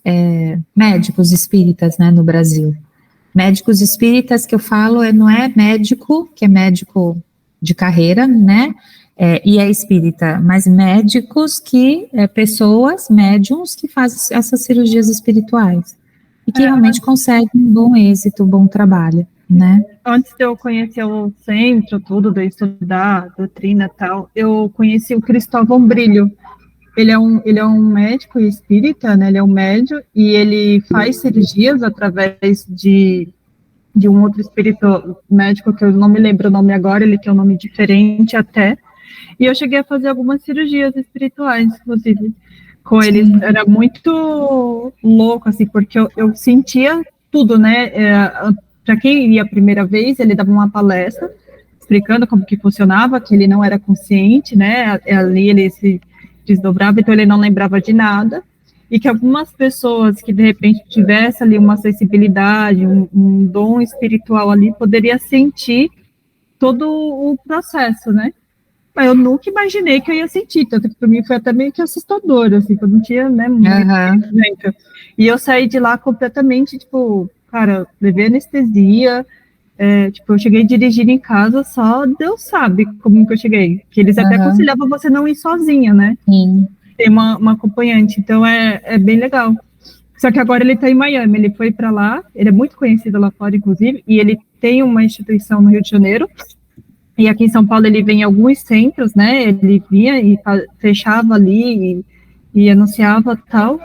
médicos espíritas, né, no Brasil. Médicos espíritas que eu falo não é médico, que é médico de carreira, né, e é espírita, mas médicos que, pessoas, médiums que fazem essas cirurgias espirituais e que realmente conseguem um bom êxito, um bom trabalho, né. Antes de eu conhecer o centro, tudo, de estudar doutrina e tal, eu conheci o Cristóvão Brilho. Ele é um médico espírita, né? Ele é um médium e ele faz cirurgias através de um outro espírito médico que eu não me lembro o nome agora, ele tem um nome diferente até, E eu cheguei a fazer algumas cirurgias espirituais, inclusive, com eles. Era muito louco, assim, porque eu sentia tudo, né? Para quem ia a primeira vez, ele dava uma palestra explicando como que funcionava, que ele não era consciente, né? Ali ele se desdobrava, então ele não lembrava de nada. E que algumas pessoas que de repente tivessem ali uma sensibilidade, um dom espiritual ali, poderia sentir todo o processo, né? Mas eu nunca imaginei que eu ia sentir, tanto que para mim foi até meio que assustador, assim, que eu não tinha, né, muito conhecimento. E eu saí de lá completamente, tipo, cara, levei anestesia, tipo, eu cheguei dirigindo em casa, só Deus sabe como que eu cheguei, que eles até aconselhavam você não ir sozinha, né? Sim. Ter uma acompanhante, então é bem legal. Só que agora ele está em Miami, ele foi para lá, ele é muito conhecido lá fora, inclusive, e ele tem uma instituição no Rio de Janeiro, e aqui em São Paulo ele vem em alguns centros, né, ele vinha e fechava ali, e anunciava tal,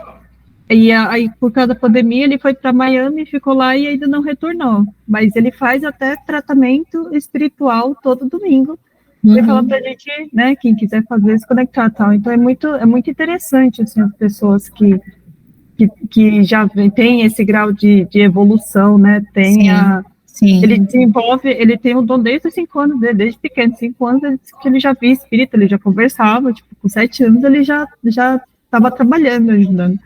e aí por causa da pandemia ele foi para Miami, ficou lá e ainda não retornou, mas ele faz até tratamento espiritual todo domingo, ele fala pra gente, né, quem quiser fazer, se conectar tal. Então é muito interessante, assim, as pessoas que já tem esse grau de evolução, né, Sim. Ele desenvolve, ele tem um dom desde os 5 anos, desde pequeno, 5 anos, que ele já via espírito, ele já conversava, tipo, com 7 anos ele já estava trabalhando, ajudando.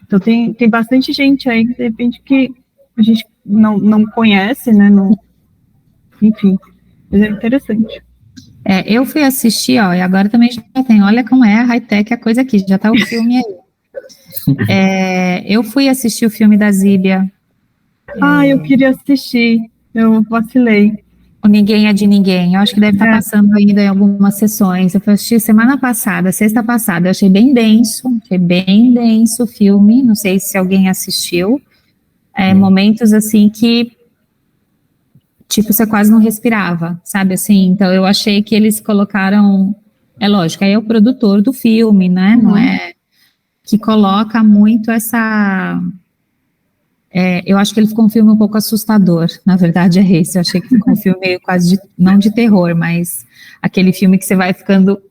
Então tem bastante gente aí, de repente, que a gente não conhece, né, enfim, mas é interessante. Eu fui assistir, ó, e agora também já tem, olha como é a high-tech a coisa aqui, já tá o filme aí. Eu fui assistir o filme da Zíbia. Eu queria assistir, eu vacilei. O Ninguém é de Ninguém, eu acho que deve estar passando ainda em algumas sessões. Eu fui assistir semana passada, sexta passada, eu achei bem denso o filme, não sei se alguém assistiu. Momentos assim que tipo, você quase não respirava, sabe, assim, então eu achei que eles colocaram, lógico, aí é o produtor do filme, né, não é, que coloca muito essa, eu acho que ele ficou um filme um pouco assustador, na verdade é esse, eu achei que ficou um filme meio quase, não de terror, mas aquele filme que você vai ficando,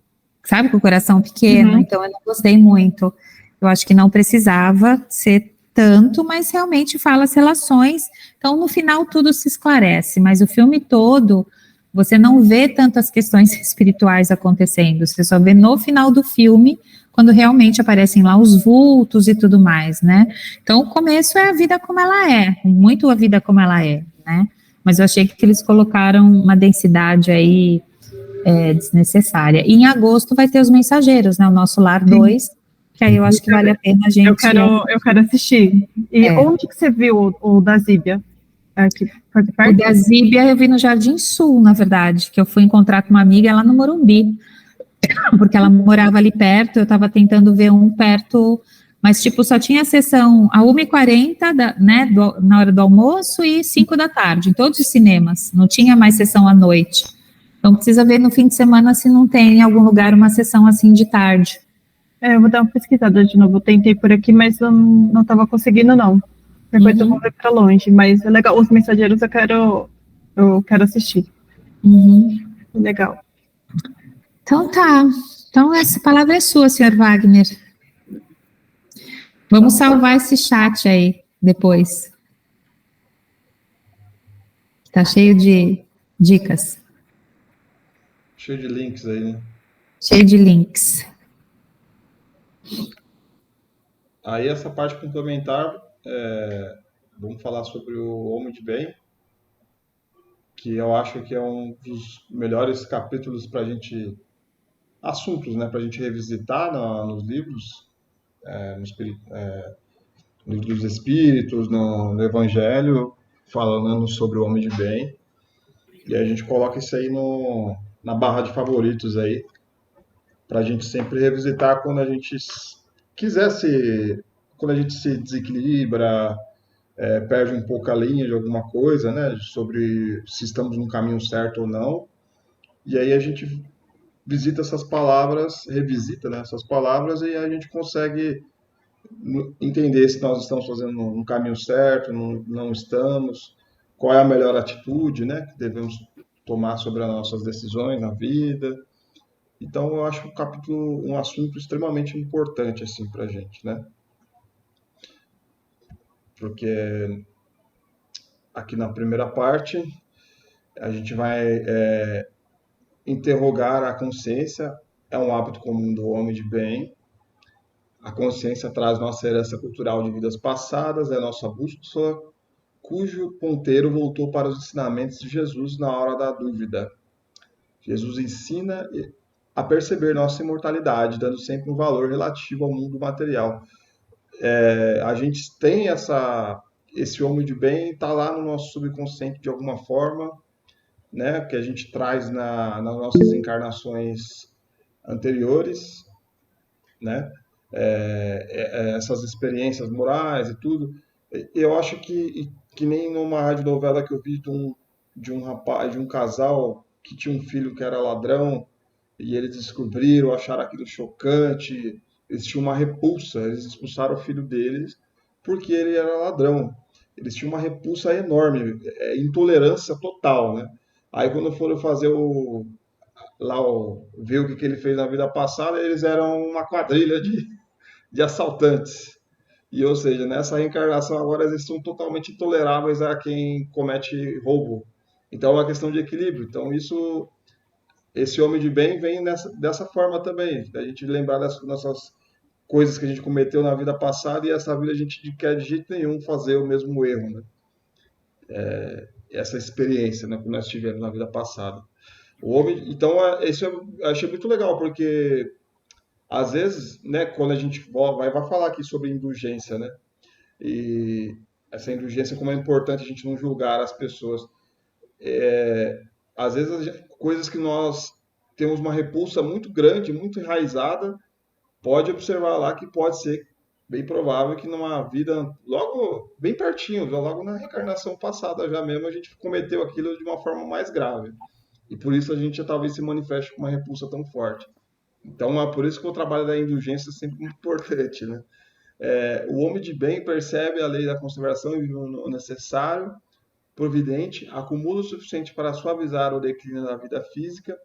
sabe, com o coração pequeno, então eu não gostei muito, eu acho que não precisava ser tanto, mas realmente fala as relações, então no final tudo se esclarece, mas o filme todo, você não vê tantas questões espirituais acontecendo, você só vê no final do filme, quando realmente aparecem lá os vultos e tudo mais, né, então o começo é a vida como ela é, muito a vida como ela é, né, mas eu achei que eles colocaram uma densidade aí desnecessária, e em agosto vai ter Os Mensageiros, né, o Nosso Lar 2, que aí eu acho que vale a pena a gente... Eu quero assistir. E onde que você viu o da Zíbia? Aqui, o da Zíbia eu vi no Jardim Sul, na verdade, que eu fui encontrar com uma amiga lá no Morumbi, porque ela morava ali perto, eu estava tentando ver um perto, mas tipo, só tinha sessão a 1h40, né, na hora do almoço e 5 da tarde, em todos os cinemas, não tinha mais sessão à noite. Então precisa ver no fim de semana se não tem em algum lugar uma sessão assim de tarde. Eu vou dar uma pesquisada de novo. Eu tentei por aqui, mas eu não estava conseguindo, não. Depois eu vou ver para longe. Mas é legal. Os Mensageiros eu quero assistir. Legal. Então tá. Então essa palavra é sua, senhor Wagner. Vamos salvar esse chat aí depois. Tá cheio de dicas. Cheio de links aí, né? Cheio de links. Aí essa parte complementar, vamos falar sobre o Homem de Bem, que eu acho que é um dos melhores capítulos para a gente, assuntos, né, para a gente revisitar nos livros, no livro dos Espíritos, no Evangelho, falando sobre o Homem de Bem, e a gente coloca isso aí na barra de favoritos aí, para a gente sempre revisitar quando a gente quando a gente se desequilibra, perde um pouco a linha de alguma coisa, né, sobre se estamos no caminho certo ou não, e aí a gente visita essas palavras, revisita, né, essas palavras, e a gente consegue entender se nós estamos fazendo no caminho certo, não estamos, qual é a melhor atitude, né, que devemos tomar sobre as nossas decisões na vida. Então, eu acho o capítulo um assunto extremamente importante assim para a gente, né? Porque aqui na primeira parte a gente vai interrogar a consciência. É um hábito comum do homem de bem. A consciência traz nossa herança cultural de vidas passadas, é nossa bússola, cujo ponteiro voltou para os ensinamentos de Jesus na hora da dúvida. Jesus ensina a perceber nossa imortalidade, dando sempre um valor relativo ao mundo material. A gente tem esse homem de bem, está lá no nosso subconsciente de alguma forma, né, que a gente traz nas nossas encarnações anteriores, né, essas experiências morais e tudo. Eu acho que nem numa radionovela que eu vi de um rapaz, de um casal que tinha um filho que era ladrão, e eles descobriram, acharam aquilo chocante, eles tinham uma repulsa, eles expulsaram o filho deles porque ele era ladrão. Eles tinham uma repulsa enorme, intolerância total, né? Aí quando foram fazer ver o que ele fez na vida passada, eles eram uma quadrilha de assaltantes. E, ou seja, nessa reencarnação agora eles são totalmente intoleráveis a quem comete roubo. Então é uma questão de equilíbrio. Então esse homem de bem vem dessa forma também, da gente lembrar das nossas coisas que a gente cometeu na vida passada e essa vida a gente não quer de jeito nenhum fazer o mesmo erro, né? Essa experiência, né, que nós tivemos na vida passada. O homem, então, isso eu achei muito legal, porque às vezes, né, quando a gente vai falar aqui sobre indulgência, né? E essa indulgência, como é importante a gente não julgar as pessoas. Às vezes, coisas que nós temos uma repulsa muito grande, muito enraizada, pode observar lá que pode ser bem provável que numa vida logo bem pertinho, logo na reencarnação passada já mesmo, a gente cometeu aquilo de uma forma mais grave. E por isso a gente talvez se manifeste com uma repulsa tão forte. Então é por isso que o trabalho da indulgência é sempre muito importante, né? O homem de bem percebe a lei da conservação e vive o necessário, providente, acumula o suficiente para suavizar o declínio da vida física,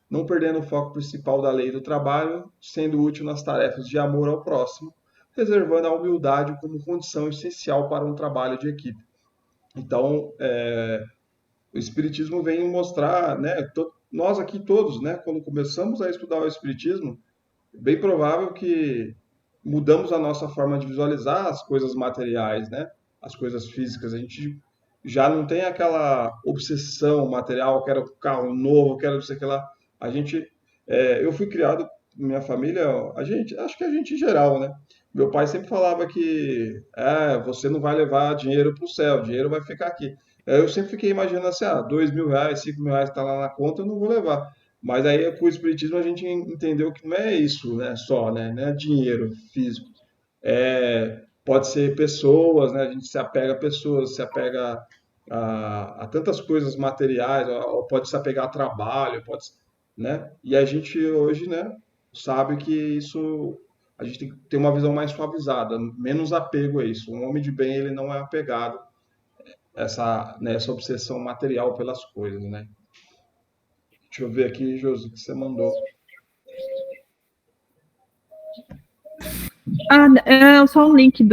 não perdendo o foco principal da lei do trabalho, sendo útil nas tarefas de amor ao próximo, reservando a humildade como condição essencial para um trabalho de equipe. Então, o Espiritismo vem mostrar, né, nós aqui todos, né, quando começamos a estudar o Espiritismo, é bem provável que mudamos a nossa forma de visualizar as coisas materiais, né, as coisas físicas. A gente já não tem aquela obsessão material, quero um carro novo, quero não sei o que lá. A gente, eu fui criado, minha família, acho que a gente em geral, né? Meu pai sempre falava que você não vai levar dinheiro para o céu, dinheiro vai ficar aqui. Eu sempre fiquei imaginando assim, R$ 2.000, R$ 5.000 está lá na conta, eu não vou levar. Mas aí com o Espiritismo a gente entendeu que não é isso, né? Só, né? Não é dinheiro físico. Pode ser pessoas, né? A gente se apega a pessoas, se apega a tantas coisas materiais, ou pode se apegar a trabalho, né? E a gente hoje, né, sabe que isso a gente tem que ter uma visão mais suavizada, menos apego a isso. Um homem de bem, ele não é apegado a essa obsessão material pelas coisas, né? Deixa eu ver aqui, Josi, o que você mandou. É só um link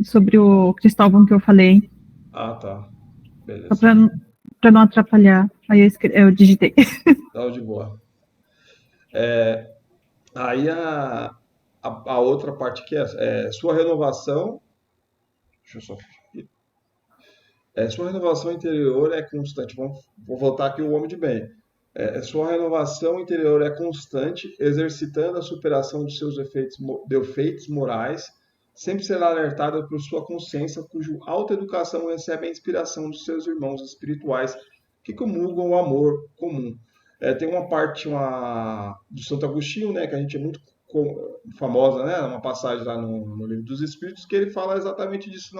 sobre o Cristóvão que eu falei. Ah, tá. Beleza. Só para não atrapalhar. Aí eu digitei. Tá de boa. Aí a outra parte que é sua renovação. Deixa eu só. Sua renovação interior é constante. Vou voltar aqui o homem de bem. Sua renovação interior é constante, exercitando a superação de seus defeitos morais, sempre será alertada por sua consciência, cuja autoeducação recebe a inspiração dos seus irmãos espirituais que comungam o amor comum. Tem uma parte do Santo Agostinho, né, que a gente é muito famosa, né, uma passagem lá no Livro dos Espíritos, que ele fala exatamente disso.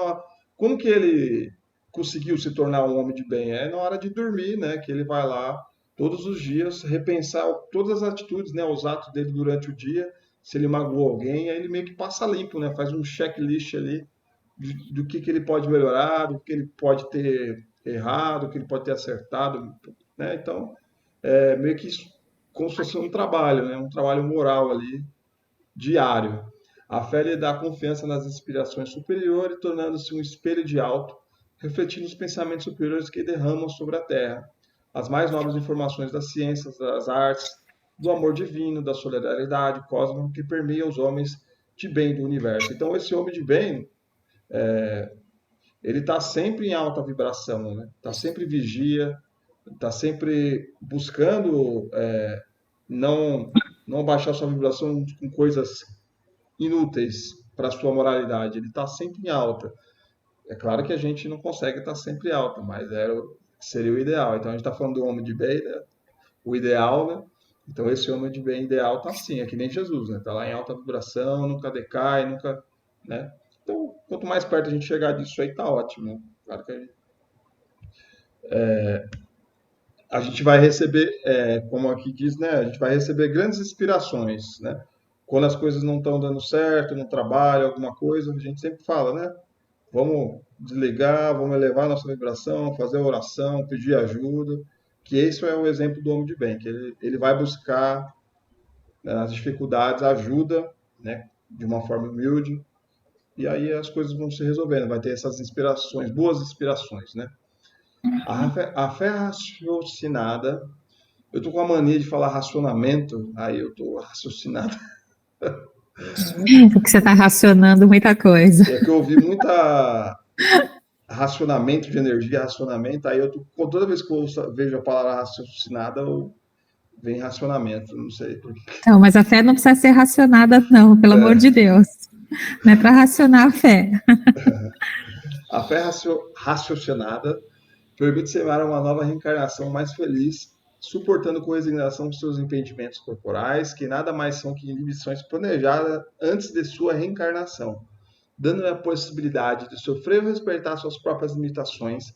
Como que ele conseguiu se tornar um homem de bem? É na hora de dormir, né, que ele vai lá todos os dias, repensar todas as atitudes, né, os atos dele durante o dia, se ele magoou alguém, aí ele meio que passa limpo, né, faz um checklist ali do que ele pode melhorar, do que ele pode ter errado, do que ele pode ter acertado, né, então, meio que isso, como se fosse um trabalho, né? Um trabalho moral ali, diário. A fé lhe dá confiança nas inspirações superiores, tornando-se um espelho de alto, refletindo os pensamentos superiores que derramam sobre a terra. As mais nobres informações das ciências, das artes, do amor divino, da solidariedade cósmica que permeia os homens de bem do universo. Então, esse homem de bem, ele está sempre em alta vibração, né? Está sempre vigia, está sempre buscando não baixar sua vibração com coisas inúteis para a sua moralidade. Ele está sempre em alta. É claro que a gente não consegue estar sempre alta, mas seria o ideal. Então a gente está falando do homem de bem, né? O ideal, né? Então esse homem de bem ideal está assim, é que nem Jesus, né? Está lá em alta vibração, nunca decai, nunca, né? Então quanto mais perto a gente chegar disso aí, tá ótimo, né? Claro que a gente vai receber, como aqui diz, né? A gente vai receber grandes inspirações, né? Quando as coisas não estão dando certo no trabalho, alguma coisa, a gente sempre fala, né? Vamos desligar, vamos elevar a nossa vibração, fazer oração, pedir ajuda, que isso é o exemplo do homem de bem, que ele vai buscar, né, nas dificuldades ajuda, né, de uma forma humilde, e aí as coisas vão se resolvendo, vai ter essas inspirações, boas inspirações, né? A fé raciocinada, eu tô com a mania de falar racionamento, aí eu tô raciocinado. Porque você está racionando muita coisa. É que eu ouvi muita racionamento de energia, racionamento, aí toda vez que eu vejo a palavra raciocinada, vem racionamento, não sei por quê. Não, mas a fé não precisa ser racionada, não, pelo amor de Deus. Não é para racionar a fé. A fé raciocinada permite semear uma nova reencarnação mais feliz, suportando com resignação os seus impedimentos corporais, que nada mais são que inibições planejadas antes de sua reencarnação, dando-lhe a possibilidade de sofrer ou respeitar suas próprias limitações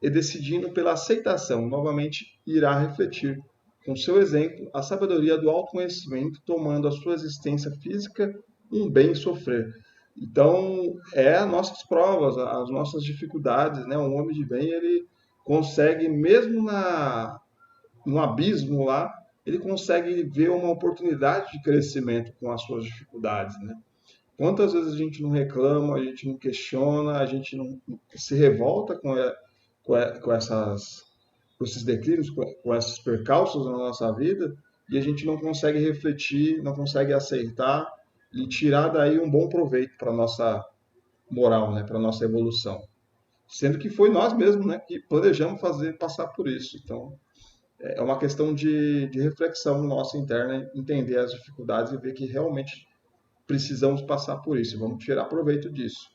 e decidindo pela aceitação, novamente irá refletir, com seu exemplo, a sabedoria do autoconhecimento, tomando a sua existência física um bem sofrer. Então, as nossas provas, as nossas dificuldades, né? Um homem de bem, ele consegue, mesmo no abismo lá, ele consegue ver uma oportunidade de crescimento com as suas dificuldades, né? Quantas vezes a gente não reclama, a gente não questiona, a gente não se revolta com esses declínios, com esses percalços na nossa vida, e a gente não consegue refletir, não consegue aceitar e tirar daí um bom proveito para a nossa moral, né, para a nossa evolução. Sendo que foi nós mesmos, né, que planejamos passar por isso. Então, é uma questão de reflexão nossa interna, entender as dificuldades e ver que realmente precisamos passar por isso, vamos tirar proveito disso.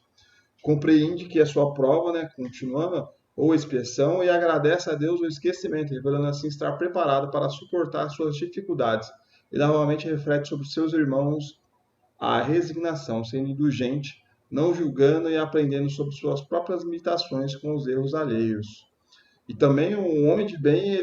Compreende que é sua prova, né, continuando, ou expiação, e agradece a Deus o esquecimento, revelando assim estar preparado para suportar suas dificuldades. E novamente reflete sobre seus irmãos a resignação, sendo indulgente, não julgando e aprendendo sobre suas próprias limitações com os erros alheios. E também um homem de bem,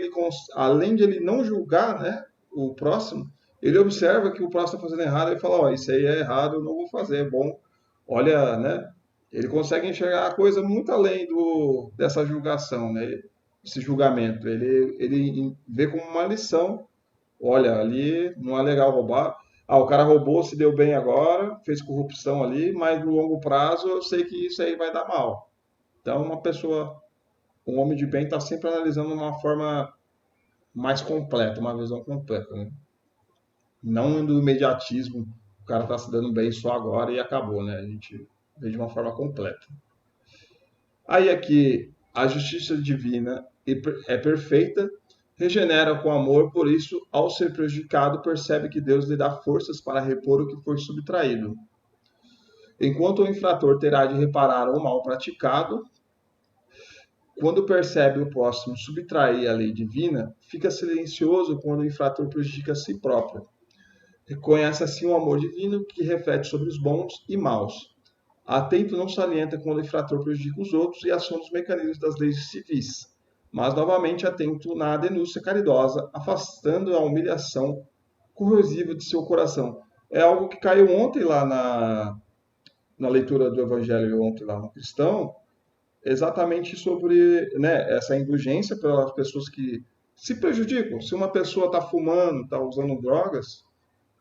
além de ele não julgar, né, o próximo, ele observa que o próximo está fazendo errado e fala, isso aí é errado, eu não vou fazer, é bom. Olha, né, ele consegue enxergar a coisa muito além dessa julgação, né, esse julgamento. Ele vê como uma lição. Olha, ali não é legal roubar. O cara roubou, se deu bem agora, fez corrupção ali, mas no longo prazo eu sei que isso aí vai dar mal. Então, um homem de bem está sempre analisando de uma forma mais completa, uma visão completa, né? Não do imediatismo, o cara está se dando bem só agora e acabou, né? A gente vê de uma forma completa. Aí aqui, a justiça divina é perfeita, regenera com amor, por isso, ao ser prejudicado, percebe que Deus lhe dá forças para repor o que foi subtraído. Enquanto o infrator terá de reparar o mal praticado, quando percebe o próximo subtrair a lei divina, fica silencioso quando o infrator prejudica a si próprio. Reconhece assim o amor divino que reflete sobre os bons e maus. Atento não salienta quando o infrator prejudica os outros e aciona os mecanismos das leis civis, mas novamente atento na denúncia caridosa, afastando a humilhação corrosiva de seu coração. É algo que caiu ontem lá na leitura do Evangelho, ontem lá no Cristão, exatamente sobre, né, essa indulgência pelas pessoas que se prejudicam. Se uma pessoa está fumando, está usando drogas,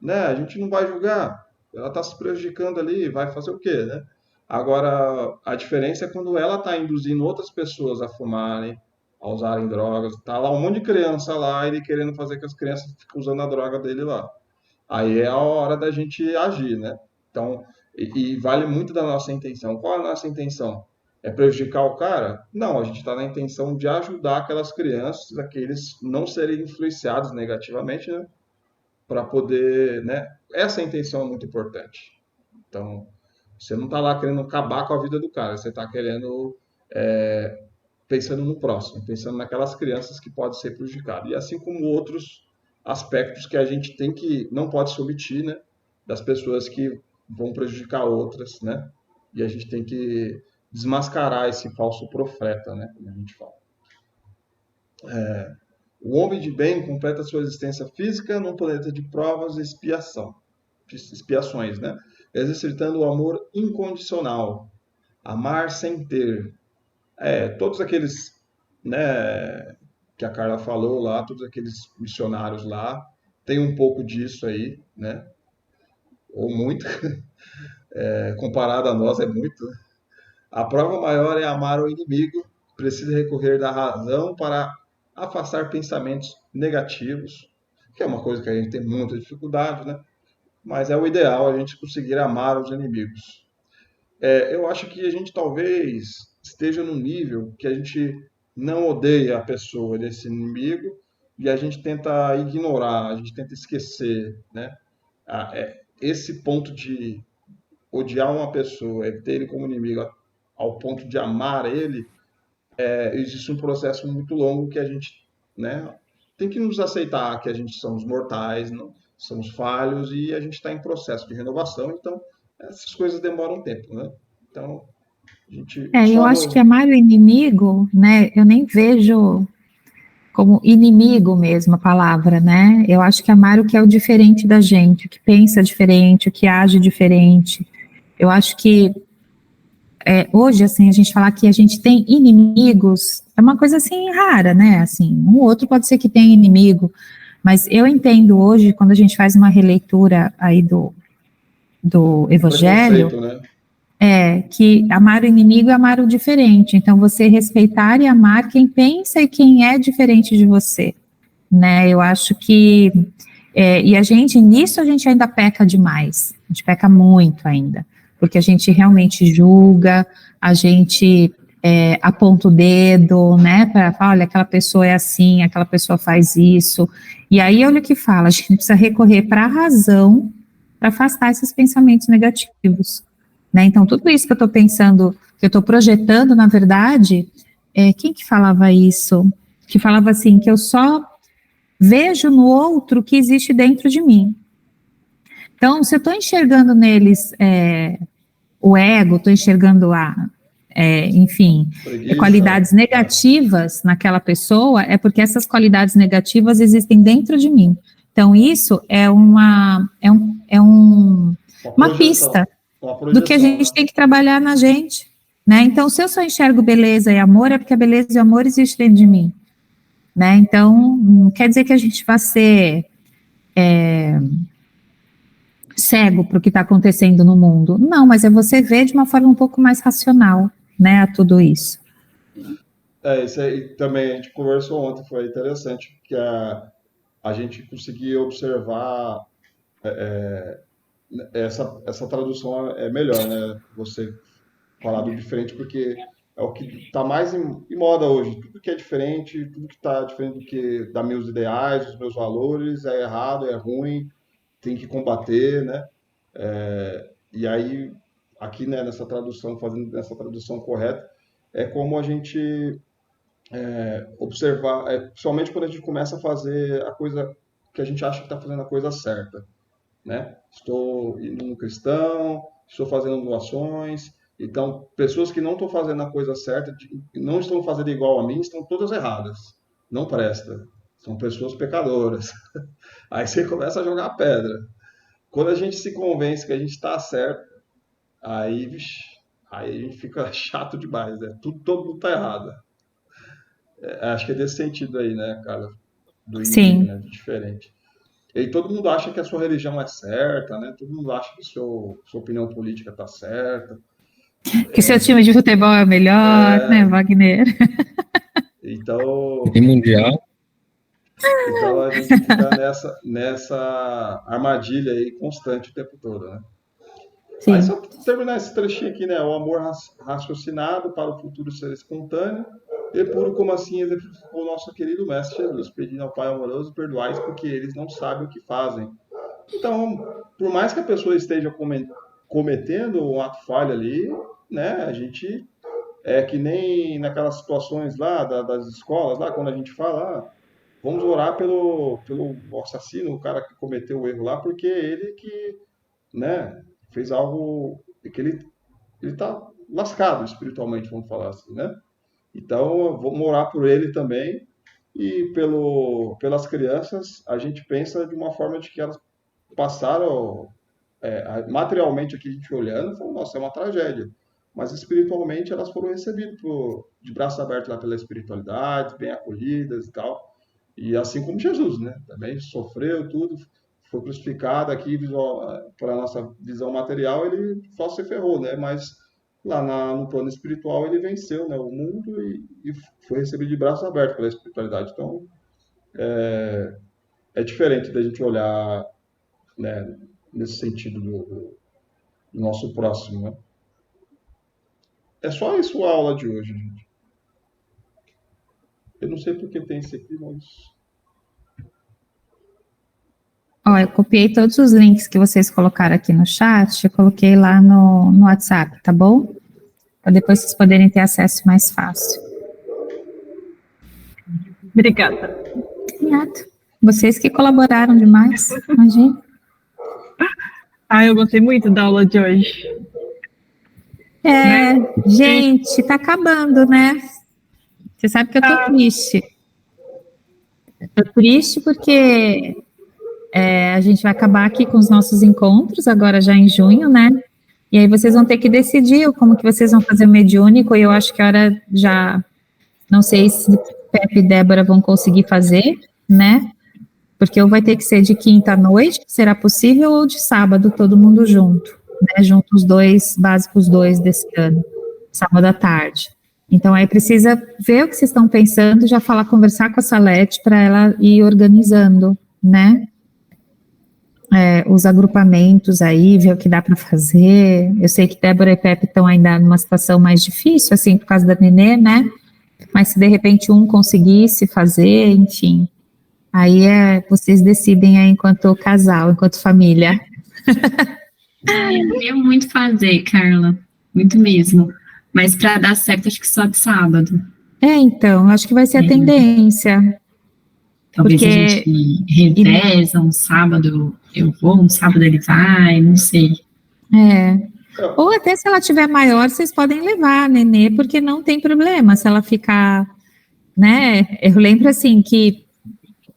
né, a gente não vai julgar. Ela está se prejudicando ali, vai fazer o quê, né? Agora, a diferença é quando ela está induzindo outras pessoas a fumarem, a usarem drogas. Tá lá um monte de criança lá, ele querendo fazer que as crianças fiquem usando a droga dele lá. Aí é a hora da gente agir, né? Então, e vale muito da nossa intenção. Qual é a nossa intenção? É prejudicar o cara? Não, a gente está na intenção de ajudar aquelas crianças, aqueles não serem influenciados negativamente, né? Para poder, né? Essa intenção é muito importante. Então, você não está lá querendo acabar com a vida do cara, você está querendo pensando no próximo, pensando naquelas crianças que podem ser prejudicadas. E assim como outros aspectos que a gente tem que, não pode se omitir, né? Das pessoas que vão prejudicar outras, né? E a gente tem que desmascarar esse falso profeta, né? Como a gente fala. O homem de bem completa sua existência física num planeta de provas e expiações, né? Exercitando o amor incondicional, amar sem ter. Todos aqueles, né, que a Carla falou lá, todos aqueles missionários lá, tem um pouco disso aí, né? Ou muito, comparado a nós é muito. Né? A prova maior é amar o inimigo, precisa recorrer da razão para afastar pensamentos negativos, que é uma coisa que a gente tem muita dificuldade, né? Mas é o ideal a gente conseguir amar os inimigos. Eu acho que a gente talvez esteja num nível que a gente não odeia a pessoa desse inimigo e a gente tenta ignorar, a gente tenta esquecer, né? Esse ponto de odiar uma pessoa, ter ele como inimigo ao ponto de amar ele, existe um processo muito longo que a gente, né, tem que nos aceitar que a gente somos mortais, não, somos falhos e a gente está em processo de renovação, então essas coisas demoram tempo, né? Então, a gente eu acho que amar o inimigo, né, eu nem vejo como inimigo mesmo a palavra, né? Eu acho que amar o que é o diferente da gente, o que pensa diferente, o que age diferente. Eu acho que hoje, assim, a gente falar que a gente tem inimigos é uma coisa, assim, rara, né? Assim, um outro pode ser que tenha inimigo, mas eu entendo hoje, quando a gente faz uma releitura aí do Evangelho, né? Que amar o inimigo é amar o diferente. Então, você respeitar e amar quem pensa e quem é diferente de você, né? Eu acho que, e nisso a gente ainda peca demais, a gente peca muito ainda, porque a gente realmente julga, a gente aponta o dedo, né, para falar, olha, aquela pessoa é assim, aquela pessoa faz isso, e aí olha o que fala, a gente precisa recorrer para a razão para afastar esses pensamentos negativos, né, então tudo isso que eu estou pensando, que eu estou projetando, na verdade, quem que falava isso? Que falava assim, que eu só vejo no outro o que existe dentro de mim. Então, se eu estou enxergando neles o ego, estou enxergando enfim, qualidades negativas naquela pessoa, é porque essas qualidades negativas existem dentro de mim. Então, isso é uma pista do que a gente tem que trabalhar na gente, né? Então, se eu só enxergo beleza e amor, é porque a beleza e o amor existem dentro de mim, né? Então, não quer dizer que a gente vá ser cego para o que está acontecendo no mundo. Não, mas é você ver de uma forma um pouco mais racional, né, a tudo isso. Isso aí também a gente conversou ontem, foi interessante, que a gente conseguia observar essa tradução é melhor, né? Você falar do diferente, porque é o que está mais em moda hoje. Tudo que é diferente, tudo que está diferente do que da meus ideais, dos meus valores, é errado, é ruim, tem que combater, né? E aí, aqui, né, nessa tradução, fazendo essa tradução correta, é como a gente observar, principalmente quando a gente começa a fazer a coisa que a gente acha que está fazendo a coisa certa, né? Estou indo no cristão, estou fazendo doações, então pessoas que não estão fazendo a coisa certa, não estão fazendo igual a mim, estão todas erradas, não presta, são pessoas pecadoras. Aí você começa a jogar pedra. Quando a gente se convence que a gente está certo, aí, vixe, aí a gente fica chato demais, né? Todo mundo está errado. Acho que é desse sentido aí, né, cara? Sim. Né, diferente. E todo mundo acha que a sua religião é certa, né? Todo mundo acha que sua opinião política está certa. Que seu time de futebol é o melhor, né, Wagner? Então... E mundial. Então a gente fica nessa armadilha aí constante o tempo todo, né? Sim. Aí só terminar esse trechinho aqui, né? O amor raciocinado para o futuro ser espontâneo e puro como assim exemplificou o nosso querido Mestre Jesus, pedindo ao Pai amoroso, perdoai-os porque eles não sabem o que fazem. Então, por mais que a pessoa esteja cometendo um ato falho ali, né? A gente é que nem naquelas situações lá das escolas, lá quando a gente fala, vamos orar pelo assassino, o cara que cometeu o erro lá, porque ele que, né, fez algo que ele tá lascado espiritualmente, vamos falar assim, né? Então, vamos orar por ele também. E pelas crianças, a gente pensa de uma forma de que elas passaram materialmente aqui a gente olhando, falou, nossa, é uma tragédia. Mas espiritualmente elas foram recebidas de braços abertos lá pela espiritualidade, bem acolhidas e tal. E assim como Jesus, né? Também sofreu tudo, foi crucificado aqui, para a nossa visão material, ele só se ferrou, né? Mas lá no plano espiritual ele venceu, né, o mundo e foi recebido de braços abertos pela espiritualidade. Então, é diferente da gente olhar, né, nesse sentido do nosso próximo, né? É só isso a aula de hoje, gente. Eu não sei porque tem isso aqui, mas... Ó, eu copiei todos os links que vocês colocaram aqui no chat, eu coloquei lá no WhatsApp, tá bom? Para depois vocês poderem ter acesso mais fácil. Obrigada. Obrigada. Vocês que colaboraram demais, imagina. Eu gostei muito da aula de hoje. Gente, tá acabando, né? Você sabe que eu tô triste. Eu tô triste porque a gente vai acabar aqui com os nossos encontros, agora já em junho, né? E aí vocês vão ter que decidir como que vocês vão fazer o mediúnico, e eu acho que a hora já... Não sei se Pepe e Débora vão conseguir fazer, né? Porque ou vai ter que ser de quinta à noite, será possível, ou de sábado, todo mundo junto, né? Junto os dois, básicos dois desse ano, sábado à tarde. Então aí precisa ver o que vocês estão pensando, já conversar com a Salete para ela ir organizando, né? Os agrupamentos aí, ver o que dá para fazer. Eu sei que Débora e Pepe estão ainda numa situação mais difícil, assim, por causa da nenê, né? Mas se de repente um conseguisse fazer, enfim, aí vocês decidem aí enquanto casal, enquanto família. Eu queria muito fazer, Carla, muito mesmo. Mas para dar certo, acho que só de sábado. Então, acho que vai ser a tendência. Talvez a gente reveza, um sábado eu vou, um sábado ele vai, não sei. Ou até se ela tiver maior, vocês podem levar a nenê, porque não tem problema se ela ficar, né? Eu lembro assim que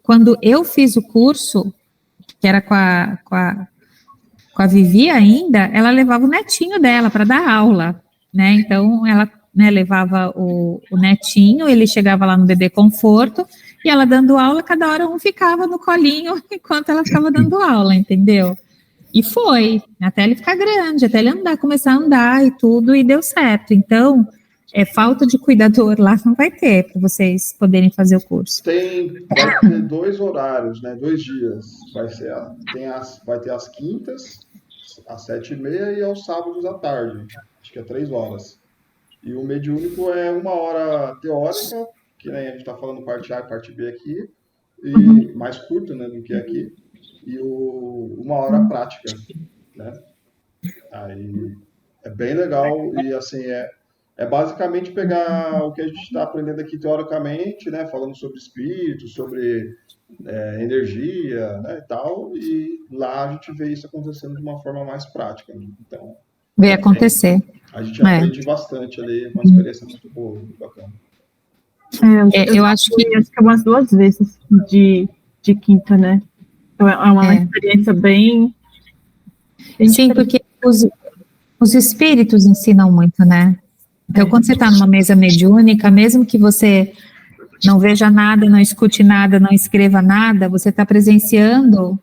quando eu fiz o curso, que era com a Vivi ainda, ela levava o netinho dela para dar aula, né? Então ela, né, levava o netinho, ele chegava lá no bebê conforto, e ela dando aula, cada hora um ficava no colinho enquanto ela ficava dando aula, entendeu? E foi, até ele ficar grande, até ele começar a andar e tudo, e deu certo. Então, falta de cuidador lá não vai ter, para vocês poderem fazer o curso. Vai ter 2 horários, né, 2 dias. Vai ter as quintas, às 7h30, e aos sábados à tarde. Acho que é 3 horas. E o mediúnico é 1 hora teórica, que nem a gente está falando parte A e parte B aqui, e mais curto, né, do que aqui, e 1 hora prática, né? Aí é bem legal e assim é basicamente pegar o que a gente está aprendendo aqui teoricamente, né, falando sobre espírito, sobre energia, né, e tal, e lá a gente vê isso acontecendo de uma forma mais prática, né? Então vê acontecer. A gente aprende bastante ali, uma experiência muito boa, muito bacana. Eu acho que umas 2 vezes de quinta, né? É uma experiência bem Sim, porque os espíritos ensinam muito, né? Então, quando você está numa mesa mediúnica, mesmo que você não veja nada, não escute nada, não escreva nada, você está presenciando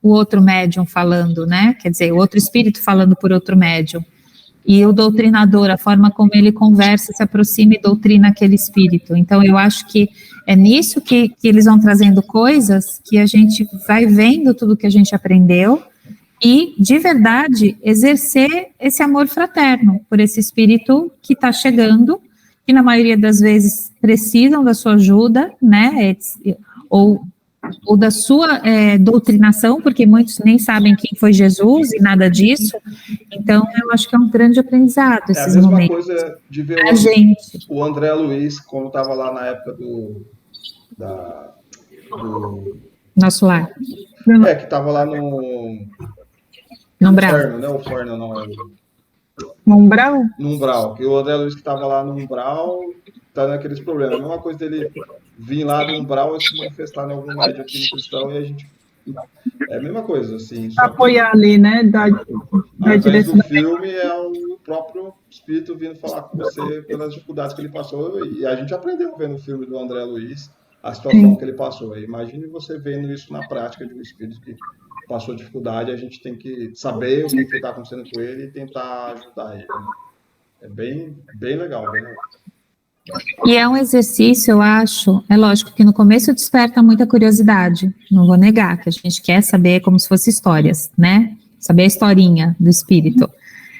o outro médium falando, né? Quer dizer, o outro espírito falando por outro médium. E o doutrinador, a forma como ele conversa, se aproxima e doutrina aquele espírito. Então, eu acho que é nisso que eles vão trazendo coisas que a gente vai vendo tudo que a gente aprendeu e, de verdade, exercer esse amor fraterno por esse espírito que está chegando, que na maioria das vezes precisam da sua ajuda, né, ou da sua doutrinação, porque muitos nem sabem quem foi Jesus e nada disso. Então, eu acho que é um grande aprendizado esses momentos. É a mesma coisa de ver o André Luiz, quando estava lá na época do Nosso Lar. Que estava lá no Umbral. Inferno, né? O Inferno não é No Umbral? No Umbral, que o André Luiz que estava lá no Umbral tá naqueles problemas. A mesma coisa dele vir lá do Umbral e se manifestar em algum médio aqui no cristão, e a gente... É a mesma coisa, assim. Apoiar ali, né? Da direção do filme é o próprio espírito vindo falar com você pelas dificuldades que ele passou, e a gente aprendeu vendo o filme do André Luiz, a situação que ele passou. Imagine você vendo isso na prática de um espírito que passou dificuldade, a gente tem que saber o que está acontecendo com ele e tentar ajudar ele. É bem legal, bem legal. E é um exercício, eu acho, é lógico que no começo desperta muita curiosidade, não vou negar, que a gente quer saber como se fosse histórias, né? Saber a historinha do espírito.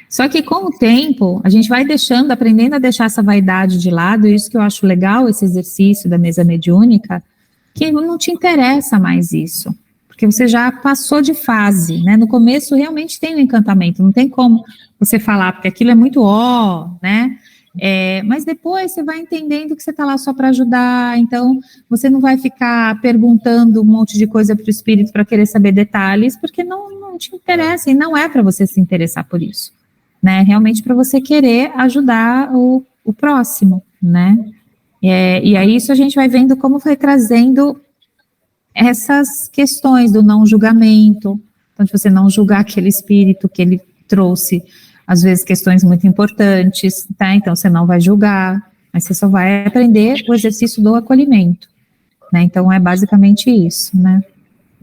Só que com o tempo, a gente vai aprendendo a deixar essa vaidade de lado, e isso que eu acho legal, esse exercício da mesa mediúnica, que não te interessa mais isso, porque você já passou de fase, né? No começo realmente tem um encantamento, não tem como você falar, porque aquilo é muito né? Mas depois você vai entendendo que você está lá só para ajudar, então você não vai ficar perguntando um monte de coisa para o espírito para querer saber detalhes, porque não te interessa, e não é para você se interessar por isso, né? Realmente para você querer ajudar o próximo, né? E aí isso a gente vai vendo como foi trazendo essas questões do não julgamento, então de você não julgar aquele espírito que ele trouxe, às vezes questões muito importantes, tá? Então você não vai julgar, mas você só vai aprender o exercício do acolhimento, né? Então é basicamente isso, né?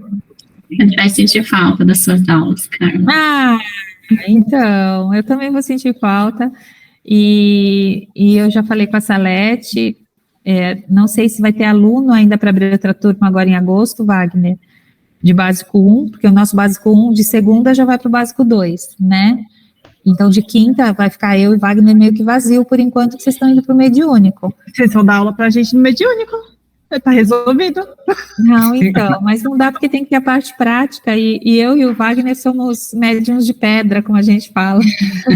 A gente vai sentir falta das suas aulas, Carla. Então, eu também vou sentir falta, e eu já falei com a Salete, não sei se vai ter aluno ainda para abrir outra turma agora em agosto, Wagner, de básico 1, porque o nosso básico 1 de segunda já vai para o básico 2, né? Então, de quinta, vai ficar eu e Wagner meio que vazio, por enquanto, que vocês estão indo para o mediúnico. Vocês vão dar aula para a gente no mediúnico. Está resolvido. Não, então, mas não dá porque tem que ter a parte prática, e eu e o Wagner somos médiuns de pedra, como a gente fala.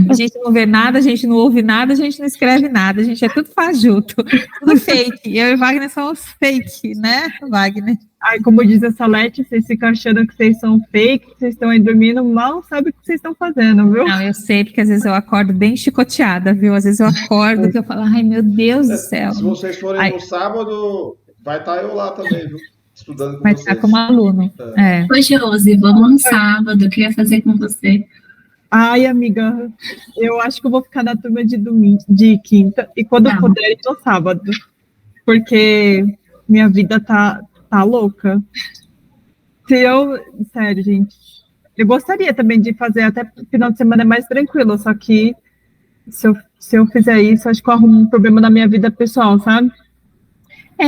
A gente não vê nada, a gente não ouve nada, a gente não escreve nada, a gente é tudo fajuto, tudo fake. Eu e o Wagner somos fake, né, Wagner? Aí, como diz a Salete, vocês ficam achando que vocês são fake, que vocês estão aí dormindo, mal sabe o que vocês estão fazendo, viu? Não, eu sei, porque às vezes eu acordo bem chicoteada, viu? Às vezes eu acordo que eu falo, ai, meu Deus do céu. Se vocês forem no sábado, vai estar eu lá também, viu? Estudando com vai vocês. Vai estar como aluno. Oi, Josi, vamos no sábado, o que eu ia fazer com você? Ai, amiga, eu acho que eu vou ficar na turma de quinta, e quando eu puder, no sábado, porque minha vida tá louca. Sério, gente, eu gostaria também de fazer, até final de semana é mais tranquilo, só que se eu fizer isso, acho que eu arrumo um problema na minha vida pessoal, sabe?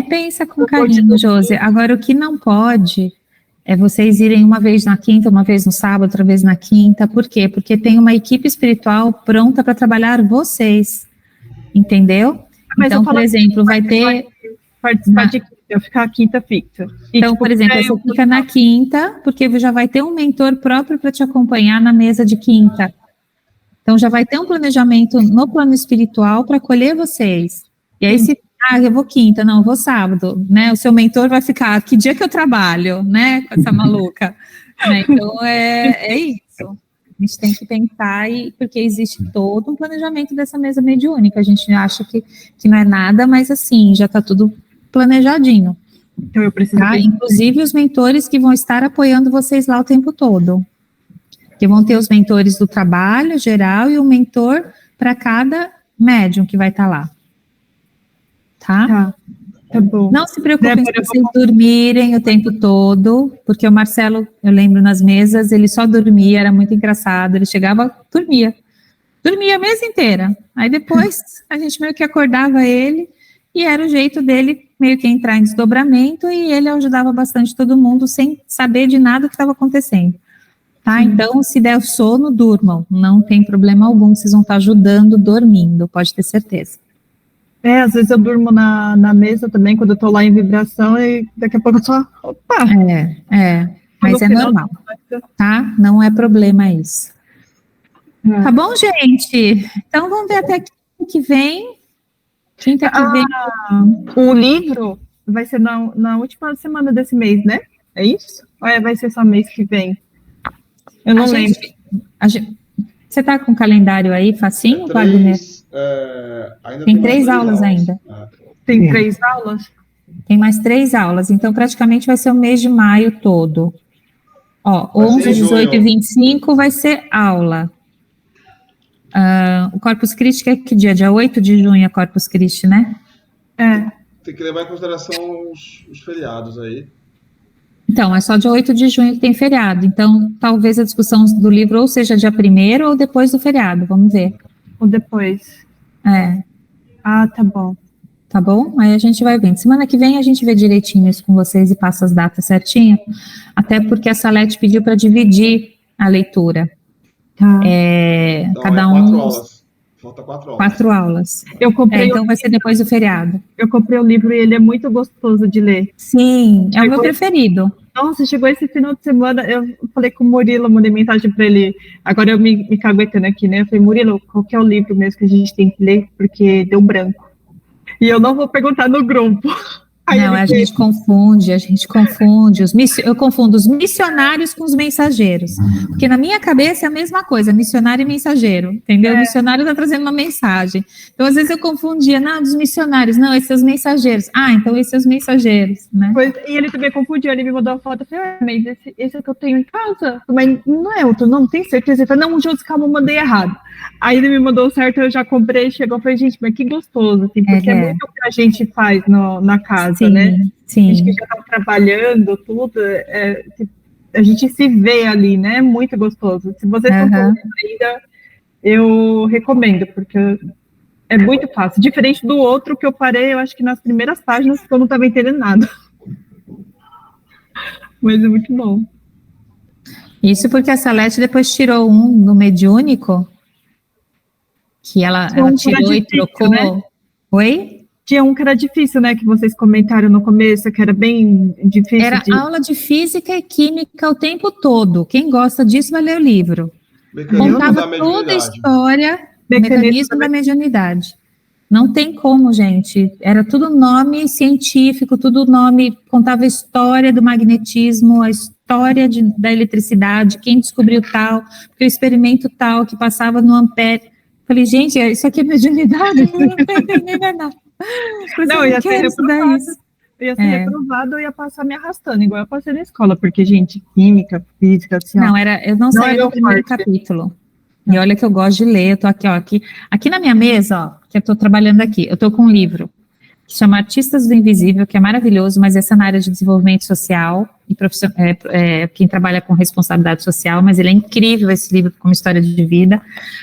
Pensa com carinho, Josi. Agora, o que não pode é vocês irem uma vez na quinta, uma vez no sábado, outra vez na quinta. Por quê? Porque tem uma equipe espiritual pronta para trabalhar vocês, entendeu? Mas então, por exemplo, vai ter... Participar de quinta, eu ficar a quinta fixa. Então, por exemplo, você fica na quinta, porque já vai ter um mentor próprio para te acompanhar na mesa de quinta. Então, já vai ter um planejamento no plano espiritual para acolher vocês. E aí, se eu vou quinta, não, eu vou sábado, né? O seu mentor vai ficar, que dia que eu trabalho, né? Com essa maluca. Né? Então, é isso. A gente tem que pensar, porque existe todo um planejamento dessa mesa mediúnica. A gente acha que não é nada, mas assim, já está tudo planejadinho. Então, eu preciso... Inclusive, os mentores que vão estar apoiando vocês lá o tempo todo. Que vão ter os mentores do trabalho geral e um mentor para cada médium que vai estar lá. Tá? Tá bom. Não se preocupem se vocês dormirem o tempo todo, porque o Marcelo, eu lembro nas mesas, ele só dormia, era muito engraçado, ele chegava, dormia a mesa inteira. Aí depois a gente meio que acordava ele, e era o jeito dele meio que entrar em desdobramento, e ele ajudava bastante todo mundo sem saber de nada que estava acontecendo. Tá? Então, se der sono, durmam, não tem problema algum, vocês vão estar ajudando dormindo, pode ter certeza. Às vezes eu durmo na mesa também, quando eu tô lá em vibração, e daqui a pouco eu só, opa! Mas é normal, tá? Não é problema isso. Tá bom, gente? Então, vamos ver até que vem. Quinta que vem. O livro vai ser na última semana desse mês, né? É isso? Ou vai ser só mês que vem? Eu não lembro. Você tá com o calendário aí, facinho, Wagner? Tem 3 aulas ainda. Tem 3 aulas? Tem mais 3 aulas, então praticamente vai ser o mês de maio todo. Ó, 11, 18 e 25 vai ser aula. O Corpus Christi é que dia? Dia 8 de junho é Corpus Christi, né? Tem que levar em consideração os feriados aí. Então, é só dia 8 de junho que tem feriado. Então, talvez a discussão do livro ou seja dia 1º ou depois do feriado, vamos ver. Ou depois. Tá bom. Tá bom? Aí a gente vai vendo. Semana que vem a gente vê direitinho isso com vocês e passa as datas certinho. Até porque a Salete pediu para dividir a leitura. Cada um... 4 aulas. Falta 4 aulas. 4 aulas. Eu comprei então vai ser depois do feriado. Eu comprei o livro e ele é muito gostoso de ler. Sim, é o meu preferido. Nossa, chegou esse final de semana, eu falei com o Murilo, mandei mensagem para ele, agora eu me caguetando aqui, né? Eu falei, Murilo, qual que é o livro mesmo que a gente tem que ler? Porque deu branco. E eu não vou perguntar no grupo. Não, a gente confunde, eu confundo os missionários com os mensageiros, porque na minha cabeça é a mesma coisa, missionário e mensageiro, entendeu? O missionário está trazendo uma mensagem, então às vezes eu confundia, dos missionários, não, esses são os mensageiros, então esses são os mensageiros, né? E ele também confundiu, ele me mandou uma foto, eu falei, mas esse é que eu tenho em casa, mas não é outro, não tem certeza, ele falou, não, José, calma, eu mandei errado. Aí ele me mandou certo, eu já comprei, chegou, eu falei, gente, mas que gostoso, assim, porque é muito o que a gente faz na casa, né? Sim. A gente que já tá trabalhando, tudo, a gente se vê ali, né? É muito gostoso. Se vocês estão fazendo ainda, eu recomendo, porque é muito fácil. Diferente do outro que eu parei, eu acho que nas primeiras páginas, que eu não estava entendendo nada. Mas é muito bom. Isso porque a Salete depois tirou um no mediúnico, que ela tirou e trocou. Né? Oi? Tinha um que era difícil, né? Que vocês comentaram no começo, que era bem difícil. Era aula de física e química o tempo todo. Quem gosta disso vai ler o livro. Contava toda a história, mecanismo da mediunidade. Não tem como, gente. Era tudo nome científico, tudo nome, contava a história do magnetismo, a história da eletricidade, quem descobriu tal, porque o experimento tal, que passava no ampere. Falei, gente, isso aqui é mediunidade? Eu não estou entendendo nada. Não, ia ser reprovado. Ia ser reprovado, eu ia passar me arrastando, igual eu passei na escola, porque, gente, química, física, assim... eu não saí do primeiro capítulo. E olha que eu gosto de ler, eu tô aqui na minha mesa, que eu tô trabalhando aqui, eu tô com um livro que chama Artistas do Invisível, que é maravilhoso, mas essa na área de desenvolvimento social, e quem trabalha com responsabilidade social, mas ele é incrível, esse livro, como história de vida.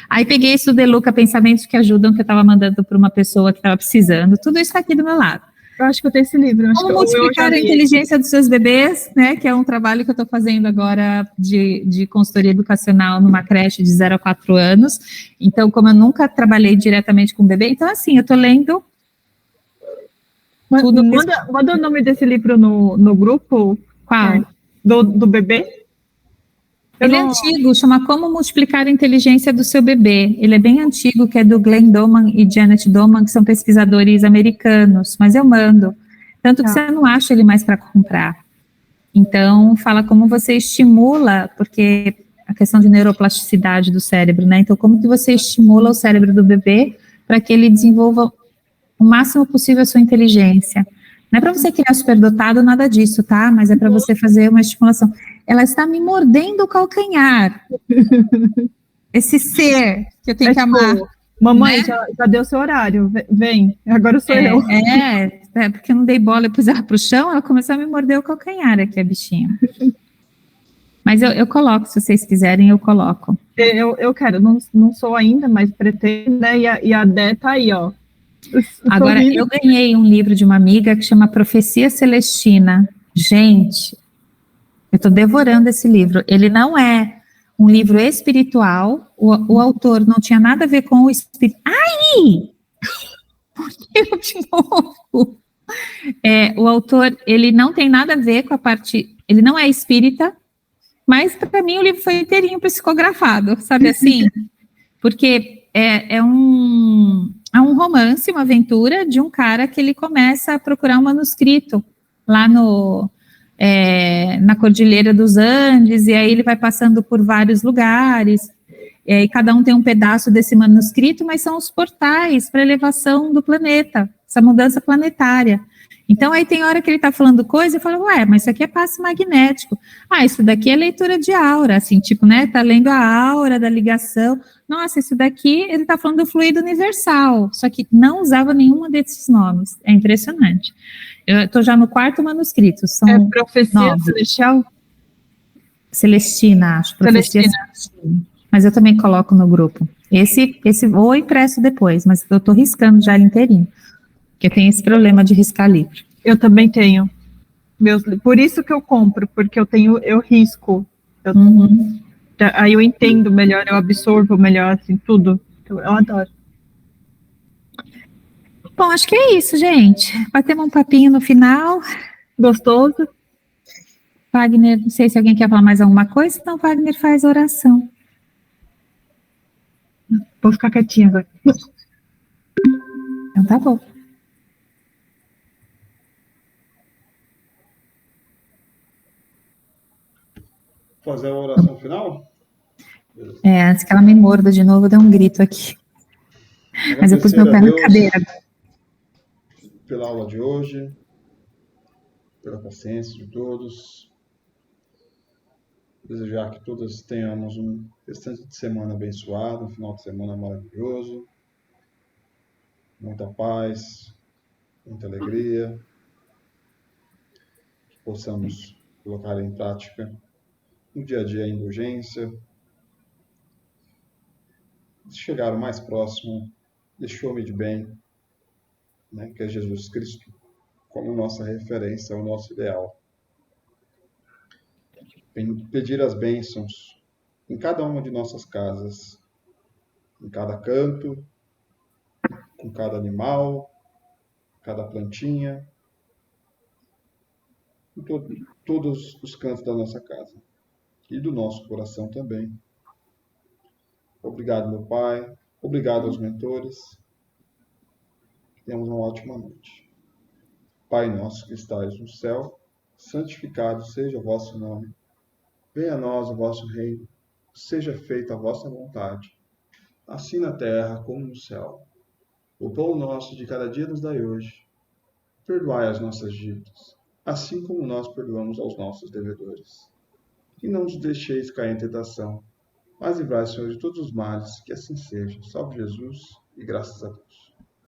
Aí peguei esse do De Luca, Pensamentos que Ajudam, que eu estava mandando para uma pessoa que estava precisando, tudo isso está aqui do meu lado. Eu acho que eu tenho esse livro. Como multiplicar a inteligência dos seus bebês, né, que é um trabalho que eu estou fazendo agora de consultoria educacional numa creche de 0 a 4 anos, então, como eu nunca trabalhei diretamente com bebê, então, assim, eu estou lendo tudo. Manda o nome desse livro no grupo. Qual? Do bebê? Ele é antigo, chama Como Multiplicar a Inteligência do Seu Bebê. Ele é bem antigo, que é do Glenn Doman e Janet Doman, que são pesquisadores americanos, mas eu mando. Tanto que você não acha ele mais para comprar. Então, fala como você estimula, porque a questão de neuroplasticidade do cérebro, né? Então, como que você estimula o cérebro do bebê para que ele desenvolva o máximo possível a sua inteligência. Não é para você criar superdotado, nada disso, tá? Mas é para você fazer uma estimulação. Ela está me mordendo o calcanhar. Esse ser que eu tenho que amar. Mamãe, né? já deu seu horário, vem, agora sou eu. Porque eu não dei bola, eu pus ela pro chão, ela começou a me morder o calcanhar aqui, a bichinha. Mas eu coloco, se vocês quiserem, eu coloco. Eu quero, não sou ainda, mas pretendo, né? E a Dé tá aí, ó. Agora, eu ganhei um livro de uma amiga que chama Profecia Celestina. Gente, eu tô devorando esse livro. Ele não é um livro espiritual, o autor não tinha nada a ver com o espírito. Ai! Por que eu de novo? O autor, ele não tem nada a ver com a parte, ele não é espírita, mas para mim o livro foi inteirinho psicografado, sabe assim? Porque é um romance, uma aventura de um cara que ele começa a procurar um manuscrito lá na Cordilheira dos Andes, e aí ele vai passando por vários lugares, e cada um tem um pedaço desse manuscrito, mas são os portais para elevação do planeta, essa mudança planetária. Então, aí tem hora que ele está falando coisa, eu falo, mas isso aqui é passe magnético. Isso daqui é leitura de aura, assim, tipo, né, tá lendo a aura da ligação. Nossa, isso daqui, ele está falando do fluido universal, só que não usava nenhum desses nomes. É impressionante. Eu estou já no 4º manuscrito, são Profecia 9. Celestial? Celestina, acho. Profecia Celestina. Mas eu também coloco no grupo. Esse vou impresso depois, mas eu estou riscando já ele inteirinho. Porque tem esse problema de riscar livro. Eu também tenho. Por isso que eu compro, porque eu risco. Aí eu entendo melhor, eu absorvo melhor, assim, tudo. Eu adoro. Bom, acho que é isso, gente. Batemos um papinho no final. Gostoso. Wagner, não sei se alguém quer falar mais alguma coisa, então Wagner faz oração. Vou ficar quietinha agora. Então tá bom. Fazer a oração final? Antes que ela me morda de novo, eu dei um grito aqui. Mas eu pus meu pé na cadeira. Pela aula de hoje, pela paciência de todos. Desejar que todos tenhamos um restante de semana abençoado, um final de semana maravilhoso. Muita paz, muita alegria. Que possamos colocar em prática no dia a dia a indulgência. Chegar o mais próximo, deixou-me de bem, né, que é Jesus Cristo, como nossa referência, o nosso ideal. Pedir as bênçãos em cada uma de nossas casas, em cada canto, com cada animal, cada plantinha, em todos os cantos da nossa casa e do nosso coração também. Obrigado, meu Pai. Obrigado aos mentores. Tenhamos uma ótima noite. Pai nosso que estais no céu, santificado seja o vosso nome. Venha a nós o vosso reino. Seja feita a vossa vontade, assim na terra como no céu. O pão nosso de cada dia nos dai hoje. Perdoai as nossas dívidas, assim como nós perdoamos aos nossos devedores. E não nos deixeis cair em tentação, mas livrai, Senhor, de todos os males, que assim seja. Salve Jesus e graças a Deus.